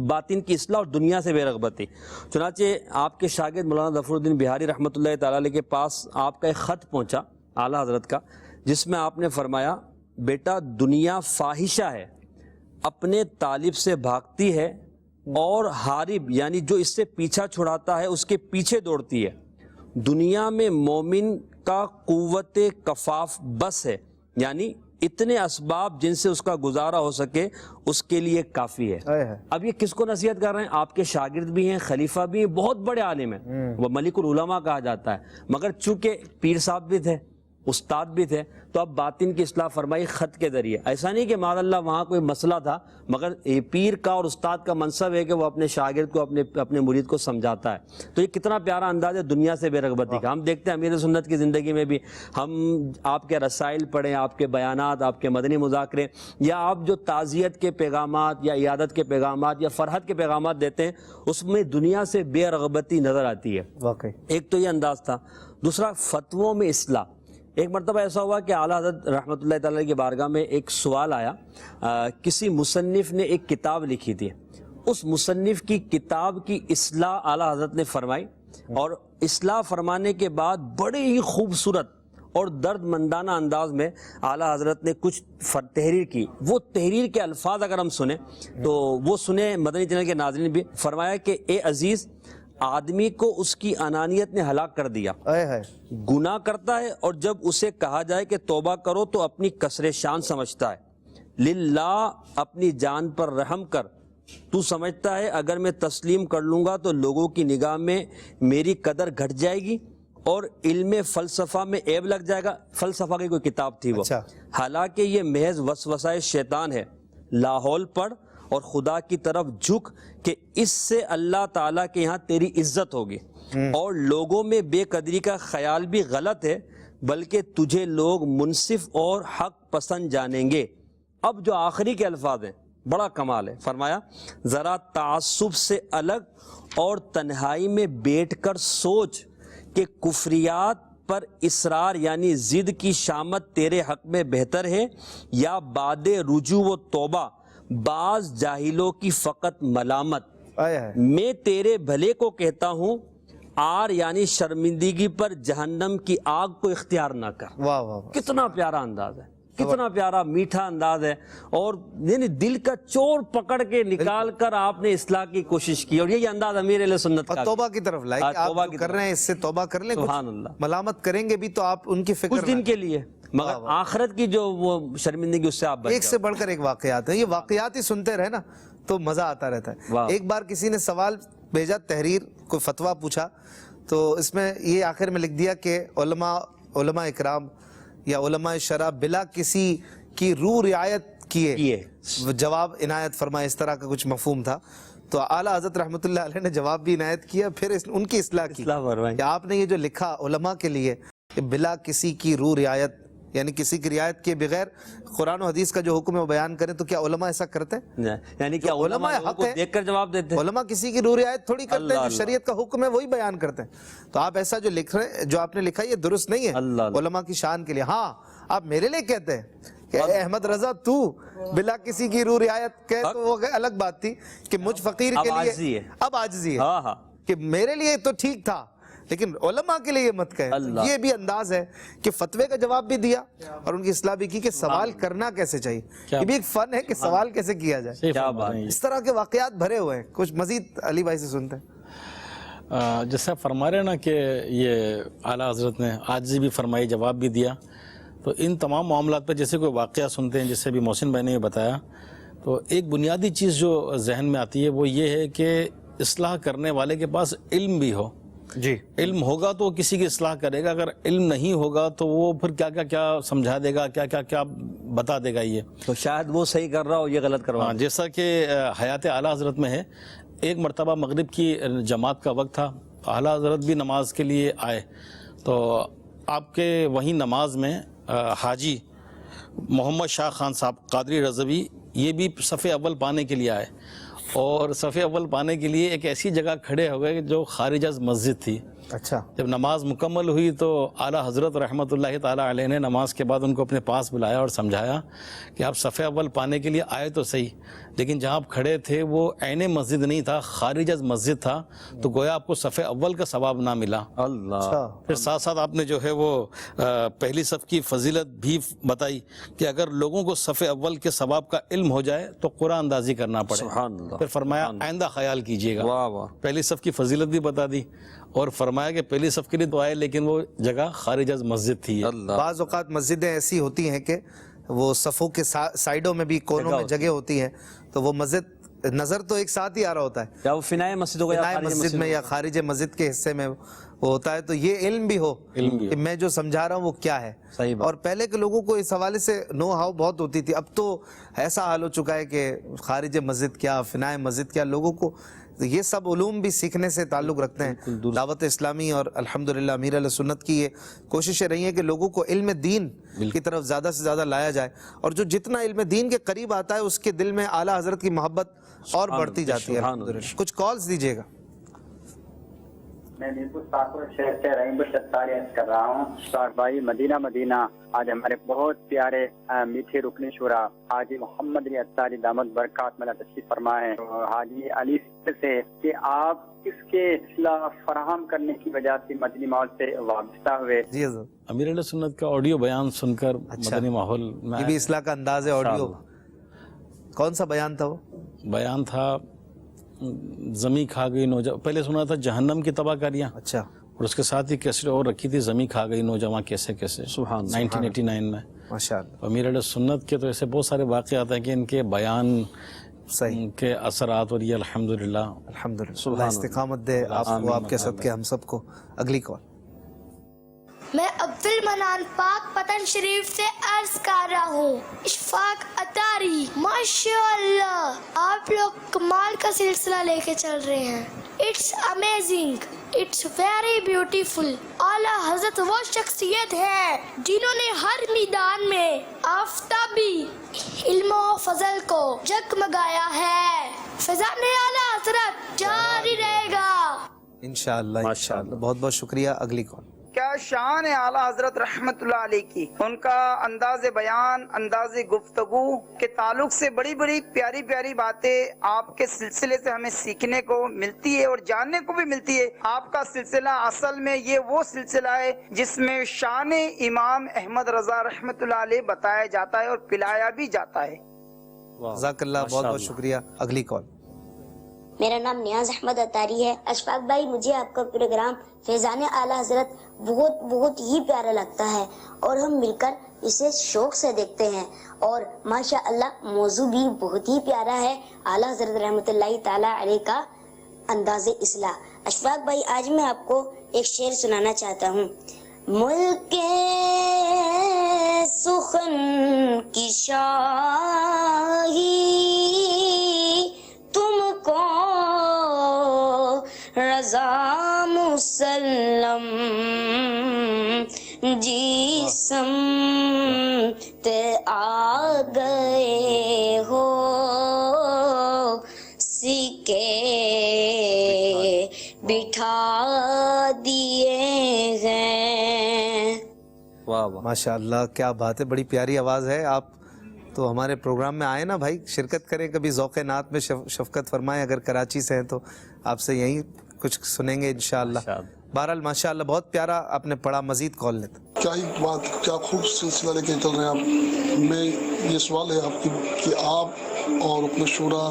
باطن کی اصلاح اور دنیا سے بے رغبتی. چنانچہ آپ کے شاگرد مولانا ظفر الدین بہاری رحمۃ اللہ تعالیٰ علیہ کے پاس آپ کا ایک خط پہنچا اعلیٰ حضرت کا، جس میں آپ نے فرمایا بیٹا دنیا فاحشہ ہے، اپنے طالب سے بھاگتی ہے، اور حارب یعنی جو اس سے پیچھا چھڑاتا ہے اس کے پیچھے دوڑتی ہے. دنیا میں مومن کا قوت کفاف بس ہے، یعنی اتنے اسباب جن سے اس کا گزارا ہو سکے اس کے لیے کافی ہے. اب یہ کس کو نصیحت کر رہے ہیں؟ آپ کے شاگرد بھی ہیں، خلیفہ بھی ہیں، بہت بڑے عالم ہیں، وہ ملک العلماء کہا جاتا ہے، مگر چونکہ پیر صاحب بھی تھے، استاد بھی تھے، تو اب باطن کی اصلاح فرمائی خط کے ذریعے. ایسا نہیں کہ معاذ اللہ وہاں کوئی مسئلہ تھا، مگر پیر کا اور استاد کا منصب ہے کہ وہ اپنے شاگرد کو اپنے مرید کو سمجھاتا ہے. تو یہ کتنا پیارا انداز ہے دنیا سے بے رغبتی کا. ہم دیکھتے ہیں امیر سنت کی زندگی میں بھی، ہم آپ کے رسائل پڑھیں، آپ کے بیانات، آپ کے مدنی مذاکرے، یا آپ جو تعزیت کے پیغامات یا عیادت کے پیغامات یا فرحت کے پیغامات دیتے ہیں، اس میں دنیا سے بے رغبتی نظر آتی ہے. واقعی ایک تو یہ انداز تھا. دوسرا فتووں میں اصلاح. ایک مرتبہ ایسا ہوا کہ اعلیٰ حضرت رحمۃ اللہ تعالیٰ کی بارگاہ میں ایک سوال آیا. کسی مصنف نے ایک کتاب لکھی تھی، اس مصنف کی کتاب کی اصلاح اعلیٰ حضرت نے فرمائی، اور اصلاح فرمانے کے بعد بڑے ہی خوبصورت اور درد مندانہ انداز میں اعلیٰ حضرت نے کچھ تحریر کی. وہ تحریر کے الفاظ اگر ہم سنیں تو وہ سنیں مدنی چینل کے ناظرین بھی. فرمایا کہ اے عزیز، آدمی کو اس کی انانیت نے ہلاک کر دیا، گناہ کرتا ہے، اور جب اسے کہا جائے کہ توبہ کرو تو اپنی کسر شان سمجھتا ہے. للہ، اپنی جان پر رحم کر. تو سمجھتا ہے اگر میں تسلیم کر لوں گا تو لوگوں کی نگاہ میں میری قدر گھٹ جائے گی اور علم فلسفہ میں عیب لگ جائے گا. فلسفہ کی کوئی کتاب تھی وہ. حالانکہ یہ محض وسوسہ شیطان ہے. لاحول پڑھ اور خدا کی طرف جھک کہ اس سے اللہ تعالیٰ کے یہاں تیری عزت ہوگی، اور لوگوں میں بے قدری کا خیال بھی غلط ہے، بلکہ تجھے لوگ منصف اور حق پسند جانیں گے. اب جو آخری کے الفاظ ہیں بڑا کمال ہے. فرمایا ذرا تعصب سے الگ اور تنہائی میں بیٹھ کر سوچ کہ کفریات پر اصرار یعنی ضد کی شامت تیرے حق میں بہتر ہے، یا بعد رجوع و توبہ بعض جاہلوں کی فقط ملامت. میں تیرے بھلے کو کہتا ہوں، آر یعنی شرمندگی پر جہنم کی آگ کو اختیار نہ کر. واہ واہ، کتنا پیارا انداز ہے، کتنا پیارا میٹھا انداز ہے، اور یعنی دل کا چور پکڑ کے نکال کر آپ نے اصلاح کی کوشش کی. اور یہی انداز امیر علیہ سنت کا، توبہ کی طرف لائے کہ آپ کر رہے ہیں اس سے توبہ کر لیں. سبحان اللہ. ملامت کریں گے بھی تو آپ ان کی فکر کچھ دن کے لیے، مگر آخرت کی جو وہ شرمندگی اس سے آپ بچ ایک سے بڑھ کر ایک واقعات ہیں. یہ واقعات ہی سنتے رہے نا تو مزہ آتا رہتا ہے. ایک بار کسی نے سوال بھیجا، تحریر کوئی فتویٰ پوچھا، تو اس میں یہ آخر میں لکھ دیا کہ علماء اکرام یا علماء شرع بلا کسی کی روح رعایت کیے جواب عنایت فرمائے، اس طرح کا کچھ مفہوم تھا. تو اعلیٰ حضرت رحمۃ اللہ علیہ نے جواب بھی عنایت کیا، پھر ان کی اصلاح کی کہ آپ نے یہ جو لکھا علماء کے لیے کہ بلا کسی کی روح رعایت، یعنی کسی کی رعایت کے بغیر قرآن و حدیث کا جو حکم ہے وہ بیان کریں، تو کیا علماء ایسا کرتے ہیں؟ یعنی کیا علماء حق ہے دیکھ کر جواب دیتے ہیں؟ علماء کسی کی روح رعایت تھوڑی کرتے ہیں، جو شریعت کا حکم ہے وہی بیان کرتے ہیں. تو آپ ایسا جو لکھ رہے ہیں، جو آپ نے لکھا یہ درست نہیں ہے علماء کی شان کے لیے. ہاں آپ میرے لیے کہتے ہیں کہ اے احمد رضا تو بلا کسی کی روح رعایت کہ تو وہ الگ بات تھی کہ مجھ فقیر کے لیے اب عاجزی ہے کہ میرے لیے تو ٹھیک تھا، لیکن علماء کے لیے یہ مت کہے. یہ بھی انداز ہے کہ فتوے کا جواب بھی دیا اور ان کی اصلاح بھی کی کہ سوال کرنا کیسے چاہیے. یہ بھی ایک فن ہے کہ سوال کیسے کیا جائے. اس طرح کے واقعات بھرے ہوئے ہیں. کچھ مزید علی بھائی سے سنتے ہیں. جیسے آپ فرما رہے ہیں نا کہ یہ اعلیٰ حضرت نے عاجزی بھی فرمائی، جواب بھی دیا، تو ان تمام معاملات پہ جیسے کوئی واقعہ سنتے ہیں، جیسے بھی محسن بھائی نے بتایا، تو ایک بنیادی چیز جو ذہن میں آتی ہے وہ یہ ہے کہ اصلاح کرنے والے کے پاس علم بھی ہو. جی علم ہوگا تو کسی کی اصلاح کرے گا، اگر علم نہیں ہوگا تو وہ پھر کیا سمجھا دے گا، کیا بتا دے گا. یہ تو شاید وہ صحیح کر رہا ہو، یہ غلط کر رہا ہو. جیسا کہ حیات اعلیٰ حضرت میں ہے، ایک مرتبہ مغرب کی جماعت کا وقت تھا، اعلیٰ حضرت بھی نماز کے لیے آئے، تو آپ کے وہیں نماز میں حاجی محمد شاہ خان صاحب قادری رضوی یہ بھی صف اول پانے کے لیے آئے، اور صف اول پانے کے لیے ایک ایسی جگہ کھڑے ہو گئے جو خارج از مسجد تھی. اچھا. جب نماز مکمل ہوئی تو اعلیٰ حضرت رحمۃ اللہ تعالیٰ علیہ نے نماز کے بعد ان کو اپنے پاس بلایا اور سمجھایا کہ آپ صف اول پانے کے لیے آئے تو صحیح، لیکن جہاں آپ کھڑے تھے وہ عین مسجد نہیں تھا، خارج از مسجد تھا، تو گویا آپ کو صف اول کا ثواب نہ ملا. اللہ. پھر ساتھ ساتھ آپ نے جو ہے وہ پہلی صف کی فضیلت بھی بتائی کہ اگر لوگوں کو صف اول کے ثواب کا علم ہو جائے تو قرآن اندازی کرنا پڑے. سبحان اللہ. پھر فرمایا آئندہ خیال کیجیے گا. واہ واہ. پہلی صف کی فضیلت بھی بتا دی اور فرمایا کہ پہلی صف کے لیے تو آئے لیکن وہ جگہ خارج از مسجد تھی. بعض اوقات مسجدیں ایسی ہوتی ہیں کہ وہ صفوں کے سائیڈوں میں بھی کونوں میں جگہ ہوتی ہے، تو وہ مسجد نظر تو ایک ساتھ ہی آ رہا ہوتا ہے، یا وہ فنائے مسجد ہو یا مسجد میں یا خارج مسجد کے حصے میں وہ ہوتا ہے. تو یہ علم بھی ہو کہ میں جو سمجھا رہا ہوں وہ کیا ہے. اور پہلے کے لوگوں کو اس حوالے سے نو ہاؤ بہت ہوتی تھی، اب تو ایسا حال ہو چکا ہے کہ خارج مسجد کیا، فنائے مسجد کیا، لوگوں کو یہ سب علوم بھی سیکھنے سے تعلق رکھتے ہیں. دعوت اسلامی اور الحمدللہ امیر علیہ سنت کی یہ کوششیں رہی ہیں کہ لوگوں کو علم دین کی طرف زیادہ سے زیادہ لایا جائے، اور جو جتنا علم دین کے قریب آتا ہے اس کے دل میں اعلیٰ حضرت کی محبت اور بڑھتی جاتی ہے. الحمدللہ. کچھ کالز دیجیے گا. میں میرپور ساکر شہر سے رحیم الستار عرض کر رہا ہوں. ساکر بھائی مدینہ آج ہمارے بہت پیارے میٹھے رکن شورا حاجی محمد علی اتاری دامت برکات میں تشریف فرما ہے. حاجی علی سے کہ آپ اس کے اصلاح فراہم کرنے کی وجہ سے مدنی ماحول سے وابستہ ہوئے. جی حضرت. امیر علیہ سنت کا آڈیو بیان سن کر مدنی ماحول میں یہ بھی اصلاح کا انداز ہے. آڈیو کون سا بیان تھا؟ وہ بیان تھا زمیں کھا گئی نوجوان. پہلے سنا تھا جہنم کی تباہ کاریاں، اچھا، اور اس کے ساتھ ہی کیسٹ اور رکھی تھی زمیں کھا گئی نوجوان کیسے 1989 میں. ماشاءاللہ. امیر علیہ سنت کے تو ایسے بہت سارے واقعات ہیں کہ ان کے بیان کے اثرات، اور یہ الحمدللہ اللہ استقامت دے آپ کو، آپ کے صدقے ہم سب کو. اگلی کال. میں عبد المنان پاک پتن شریف سے عرض کر رہا ہوں. اشفاق اتاری ماشاءاللہ آپ لوگ کمال کا سلسلہ لے کے چل رہے ہیں. It's amazing, it's very beautiful. اعلیٰ حضرت وہ شخصیت ہے جنہوں نے ہر میدان میں آفتابی علم و فضل کو جگمگایا ہے. فیضان اعلیٰ حضرت جاری رہے گا انشاءاللہ. ماشاءاللہ. بہت بہت شکریہ. اگلی کال. کیا شان ہے اعلیٰ حضرت رحمت اللہ علیہ کی. ان کا انداز بیان، انداز گفتگو کے تعلق سے بڑی بڑی پیاری پیاری باتیں آپ کے سلسلے سے ہمیں سیکھنے کو ملتی ہے اور جاننے کو بھی ملتی ہے. آپ کا سلسلہ اصل میں یہ وہ سلسلہ ہے جس میں شان امام احمد رضا رحمت اللہ علیہ بتایا جاتا ہے اور پلایا بھی جاتا ہے. جزاک اللہ. بہت بہت شکریہ. اگلی کال. میرا نام نیاز احمد اتاری ہے. اشفاق بھائی مجھے آپ کا پروگرام فیضان اعلیٰ حضرت بہت ہی پیارا لگتا ہے، اور ہم مل کر اسے شوق سے دیکھتے ہیں، اور ماشاء اللہ موضوع بھی بہت ہی پیارا ہے. اعلیٰ حضرت رحمۃ اللہ تعالیٰ علیہ کا انداز اصلاح. اشفاق بھائی آج میں آپ کو ایک شعر سنانا چاہتا ہوں. ملک سخن کی شاہی تم کو رضا مسلم جی سمت آ گئے ہو سکے بٹھا دیے ہیں. واہ واہ. ماشاء اللہ کیا بات ہے, بڑی پیاری آواز ہے. آپ تو ہمارے پروگرام میں آئے نا بھائی, شرکت کریں کبھی, ذوق نعت میں شفقت فرمائیں. اگر کراچی سے ہیں تو آپ سے یہیں کچھ سنیں گے انشاءاللہ. بہرحال ماشاءاللہ بہت پیارا آپ نے پڑھا. مزید کال لیتے. کیا ہی بات, کیا خوب سلسلہ لے کے چل رہے ہیں آپ. میں یہ سوال ہے آپ کی کہ آپ اور اپنے شورا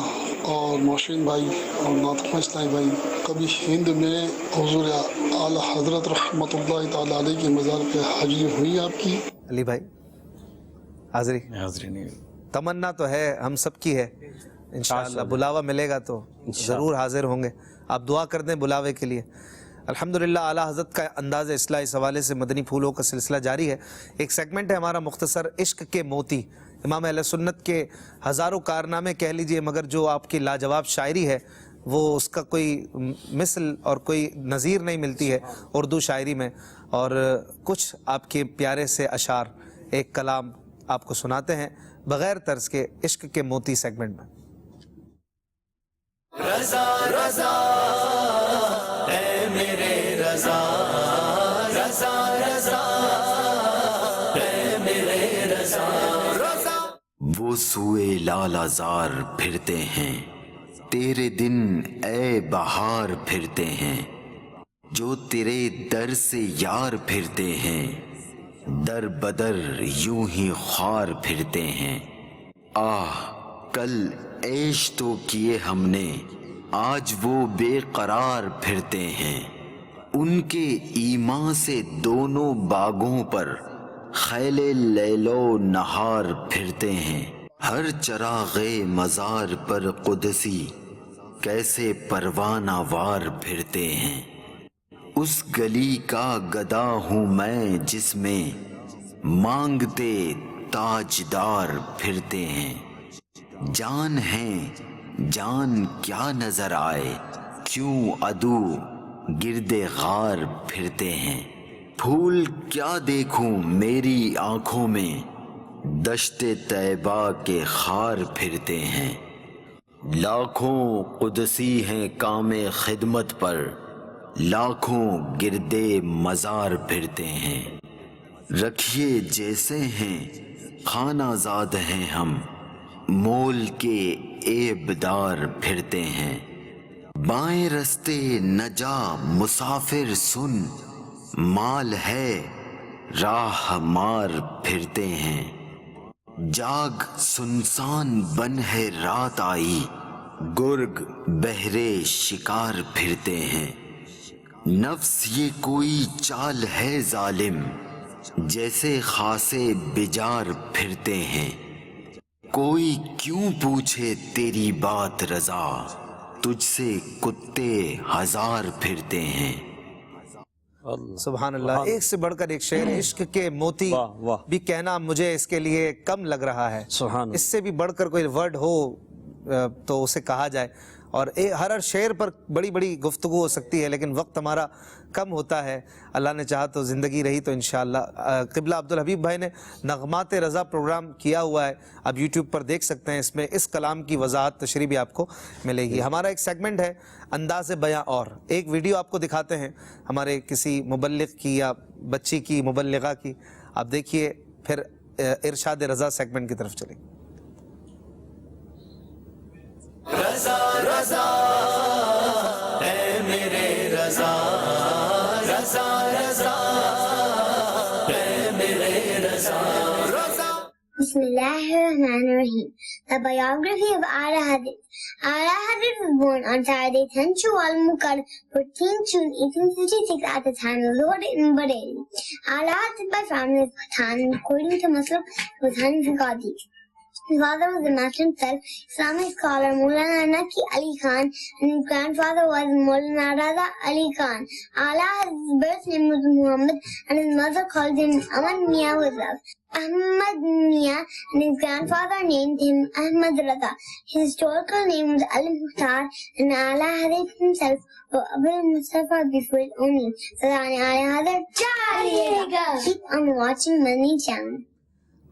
اور محسن بھائی اور ناطق اسلامی بھائی کبھی ہند میں حضور اعلیٰ حضرت رحمۃ اللہ تعالیٰ علیہ کے مزار پہ حاضری ہوئی آپ کی؟ علی بھائی حاضری نہیں. تمنا تو ہے, ہم سب کی ہے انشاءاللہ. بلاوا ملے گا تو ضرور حاضر ہوں گے. آپ دعا کر دیں بلاوے کے لیے. الحمدللہ اعلیٰ حضرت کا انداز اصلاح اس حوالے سے مدنی پھولوں کا سلسلہ جاری ہے. ایک سیگمنٹ ہے ہمارا مختصر, عشق کے موتی. امام اہل سنت کے ہزاروں کارنامے کہہ لیجئے, مگر جو آپ کی لاجواب شاعری ہے وہ اس کا کوئی مثل اور کوئی نظیر نہیں ملتی ہے اردو شاعری میں. اور کچھ آپ کے پیارے سے اشعار, ایک کلام آپ کو سناتے ہیں بغیر طرز کے عشق کے موتی سیگمنٹ میں. رضا رضا اے میرے رضا, رضا رضا اے میرے رضا, رضا. وہ سوئے لال آزار پھرتے ہیں, تیرے دن اے بہار پھرتے ہیں, جو تیرے در سے یار پھرتے ہیں, در بدر یوں ہی خوار پھرتے ہیں. آہ کل عیش تو کیے ہم نے, آج وہ بے قرار پھرتے ہیں. ان کے ایمان سے دونوں باغوں پر خیل لیل و نہار پھرتے ہیں. ہر چراغ مزار پر قدسی کیسے پروانہ وار پھرتے ہیں. اس گلی کا گدا ہوں میں جس میں مانگتے تاجدار پھرتے ہیں. جان ہیں جان کیا نظر آئے, کیوں عدو گرد غار پھرتے ہیں. پھول کیا دیکھوں میری آنکھوں میں, دشت طیبہ کے خار پھرتے ہیں. لاکھوں قدسی ہیں کام خدمت پر, لاکھوں گرد مزار پھرتے ہیں. رکھیے جیسے ہیں خانہ زاد ہیں ہم, مول کے عیبدار پھرتے ہیں. بائیں رستے نہ جا مسافر سن, مال ہے راہ مار پھرتے ہیں. جاگ سنسان بن ہے رات آئی, گرگ بہرے شکار پھرتے ہیں. نفس یہ کوئی چال ہے ظالم, جیسے خاصے بجار پھرتے ہیں. کوئی کیوں پوچھے تیری بات رضا, تجھ سے کتے ہزار پھرتے ہیں. سبحان اللہ. ایک سے بڑھ کر ایک شعر, عشق کے موتی بھی کہنا مجھے اس کے لیے کم لگ رہا ہے. اس سے بھی بڑھ کر کوئی ورڈ ہو تو اسے کہا جائے. اور ہر شعر پر بڑی بڑی گفتگو ہو سکتی ہے, لیکن وقت ہمارا کم ہوتا ہے. اللہ نے چاہا تو زندگی رہی تو انشاءاللہ. قبلہ عبدالحبیب بھائی نے نغمات رضا پروگرام کیا ہوا ہے, آپ یوٹیوب پر دیکھ سکتے ہیں. اس میں اس کلام کی وضاحت تشریح بھی آپ کو ملے گی. ہمارا ایک سیگمنٹ ہے انداز بیاں, اور ایک ویڈیو آپ کو دکھاتے ہیں ہمارے کسی مبلغ کی یا بچی کی, مبلغہ کی. آپ دیکھیے, پھر ارشاد رضا سیگمنٹ کی طرف چلیں. رضا رضا اے میرے رضا, رضا رضا اے میرے رضا, رضا. Bismillahirrahmanirrahim. The biography of Ala Hadith. Ala Hadith was born on Saturday 10 Shawwal Muqarram 14 June 1856 at the time of Lord in Bareilly. Ala Hadith by family is Pathan, according to Muslim Pathan Fiqadi. His father was the master himself, Islamic scholar Maulana Naqi Ali Khan, and his grandfather was Maulana Raza Ali Khan. His birth name was Muhammad, and his mother called him Aman Mia with love. Ahmad Mia and his grandfather named him Ahmad Raza. His historical name was Ali Mukhtar, and Ala Hazrat himself was Abul Mustafa before it only. Sadani Ala Hazrat Chaliega. Keep on watching Madani Channel.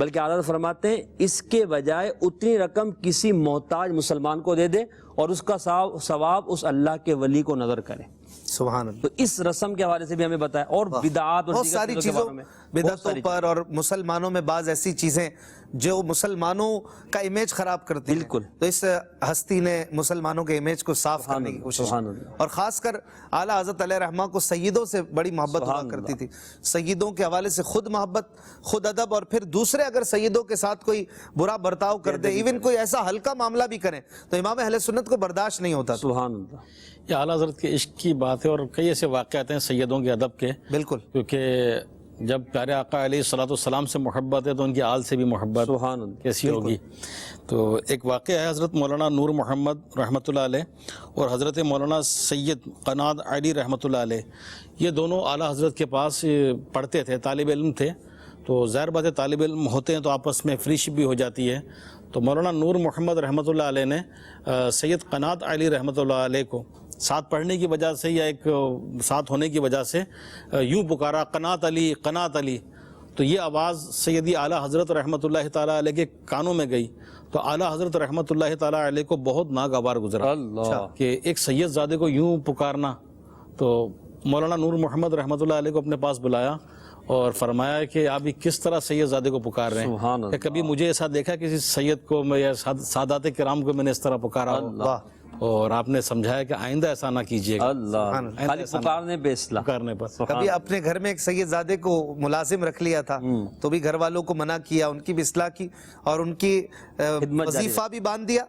بلکہ اعلیٰ فرماتے ہیں اس کے بجائے اتنی رقم کسی محتاج مسلمان کو دے دے اور اس کا ثواب اس اللہ کے ولی کو نظر کرے. سبحان اللہ. تو اس رسم کے حوالے سے بھی ہمیں بتایا, اور بدعات اور بہت دیگر ساری چیزوں کے چیزوں بارے میں بدعتوں پر, اور مسلمانوں میں بعض ایسی چیزیں جو مسلمانوں کا امیج خراب کرتی ہیں. بالکل. تو اس ہستی نے مسلمانوں کے امیج کو صاف کرنے کی کوشش کی, اور خاص کر اعلیٰ حضرت علیہ رحمہ کو سیدوں سے بڑی محبت ہوا کرتی تھی. سیدوں کے حوالے سے خود محبت, خود ادب, اور پھر دوسرے اگر سیدوں کے ساتھ کوئی برا برتاؤ کر دے, ایون کوئی ایسا ہلکا معاملہ بھی کریں, تو امام اہل سنت کو برداشت نہیں ہوتا. سبحان اللہ. یہ اعلیٰ حضرت کے عشق کی بات ہے, اور کئی ایسے واقعات ہیں سیدوں کے ادب کے. بالکل. کیونکہ جب پیارے آقا علیہ السلام سے محبت ہے تو ان کی آل سے بھی محبت سبحان اللہ کیسی ہوگی. تو ایک واقعہ ہے, حضرت مولانا نور محمد رحمۃ اللہ علیہ اور حضرت مولانا سید قنات علی رحمۃ اللہ علیہ, یہ دونوں اعلیٰ حضرت کے پاس پڑھتے تھے, طالب علم تھے. تو ظاہر بات ہے طالب علم ہوتے ہیں تو آپس میں فری شپ بھی ہو جاتی ہے. تو مولانا نور محمد رحمۃ اللہ علیہ نے سید قنات علی رحمۃ اللہ علیہ کو ساتھ پڑھنے کی وجہ سے یا ایک ساتھ ہونے کی وجہ سے یوں پکارا, قنات علی قنات علی. تو یہ آواز سیدی اعلیٰ حضرت رحمۃ اللہ تعالیٰ علیہ کے کانوں میں گئی, تو اعلیٰ حضرت رحمۃ اللہ تعالیٰ علیہ کو بہت ناگوار گزرا کہ ایک سید زادے کو یوں پکارنا. تو مولانا نور محمد رحمۃ اللہ علیہ کو اپنے پاس بلایا اور فرمایا کہ آپ یہ کس طرح سید زادے کو پکار رہے ہیں, کہ کبھی مجھے ایسا دیکھا کسی سید کو یا سادات کرام کو میں نے اس طرح پکارا ہو, اور آپ نے سمجھایا کہ آئندہ ایسا نہ کیجیے گا. خالی پکارنے پہ اصلاح پکارنے پر. کبھی اپنے گھر میں ایک سید زادے کو ملازم رکھ لیا تھا, تو بھی گھر والوں کو منع کیا, ان کی بھی اصلاح کی, اور ان کی وظیفہ بھی باندھ دیا,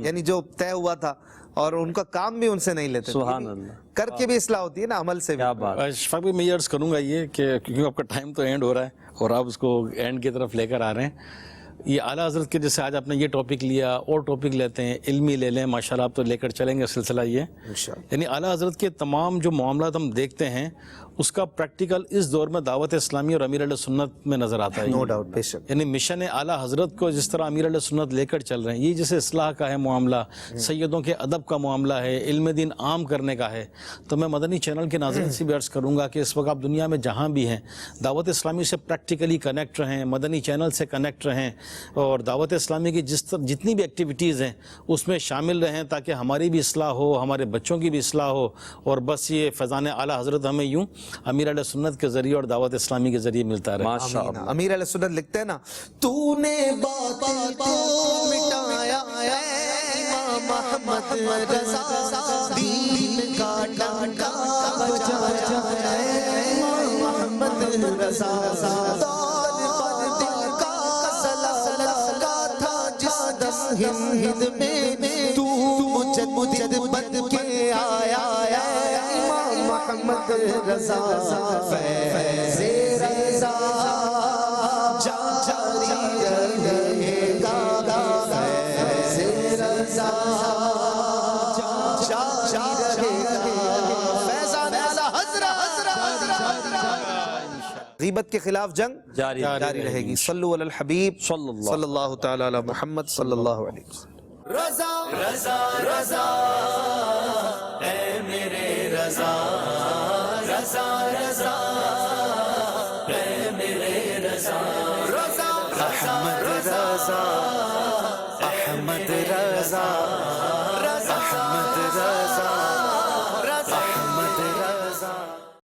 یعنی جو طے ہوا تھا, اور ان کا کام بھی ان سے نہیں لیتے. سبحان اللہ. کر کے بھی اصلاح ہوتی ہے نا, عمل سے بھی. اشفاق بھی میں یہ عرض کروں گا یہ کہ کیونکہ آپ کا ٹائم تو اینڈ ہو رہا ہے اور آپ اس کو اینڈ کی طرف لے کر آ رہے ہیں. یہ اعلیٰ حضرت کے جیسے آج آپ نے یہ ٹاپک لیا, اور ٹاپک لیتے ہیں, علمی لے لیں, ماشاءاللہ آپ تو لے کر چلیں گے سلسلہ یہ, یعنی اعلیٰ حضرت کے تمام جو معاملات ہم دیکھتے ہیں اس کا پریکٹیکل اس دور میں دعوت اسلامی اور امیر علیہ سنت میں نظر آتا ہے. نو ڈاؤٹ, بے شک. یعنی مشن اعلیٰ حضرت کو جس طرح امیر علیہ سنت لے کر چل رہے ہیں, یہ جیسے اصلاح کا ہے معاملہ, سیدوں کے ادب کا معاملہ ہے, علم دین عام کرنے کا ہے. تو میں مدنی چینل کے ناظرین سے بھی عرض کروں گا کہ اس وقت آپ دنیا میں جہاں بھی ہیں دعوت اسلامی سے پریکٹیکلی کنیکٹ رہیں, مدنی چینل سے کنیکٹ رہیں, اور دعوت اسلامی کی جتنی بھی ایکٹیویٹیز ہیں اس میں شامل رہیں, تاکہ ہماری بھی اصلاح ہو, ہمارے بچوں کی بھی اصلاح ہو, اور بس یہ فیضان اعلیٰ حضرت ہمیں یوں امیر علیہ سنت کے ذریعے اور دعوت اسلامی کے ذریعے ملتا رہے. ماشاءاللہ. امیر علیہ سنت لکھتے ہیں نا, تو نے باطل کو مٹایا امام محمد رضا, دین کا ڈنکا بجایا امام محمد رضا, طالب دل کا سلسلہ کا تھا جس دم ہند میں, تو مجدد بن کے آیا امام محمد رضا, فیض رضا جاری رہے گا, فیض رضا جاری رہے گا, فیضان اعلیٰ حضرت. غیبت کے خلاف جنگ جاری رہے گی. صلو علی الحبیب صلی اللہ تعالی علی محمد صلی اللہ علیہ وسلم. رضا رضا رضا اے میرے رضا, رضا رضا اے میرے رضا, رضا احمد رضا, احمد رضا, رضا احمد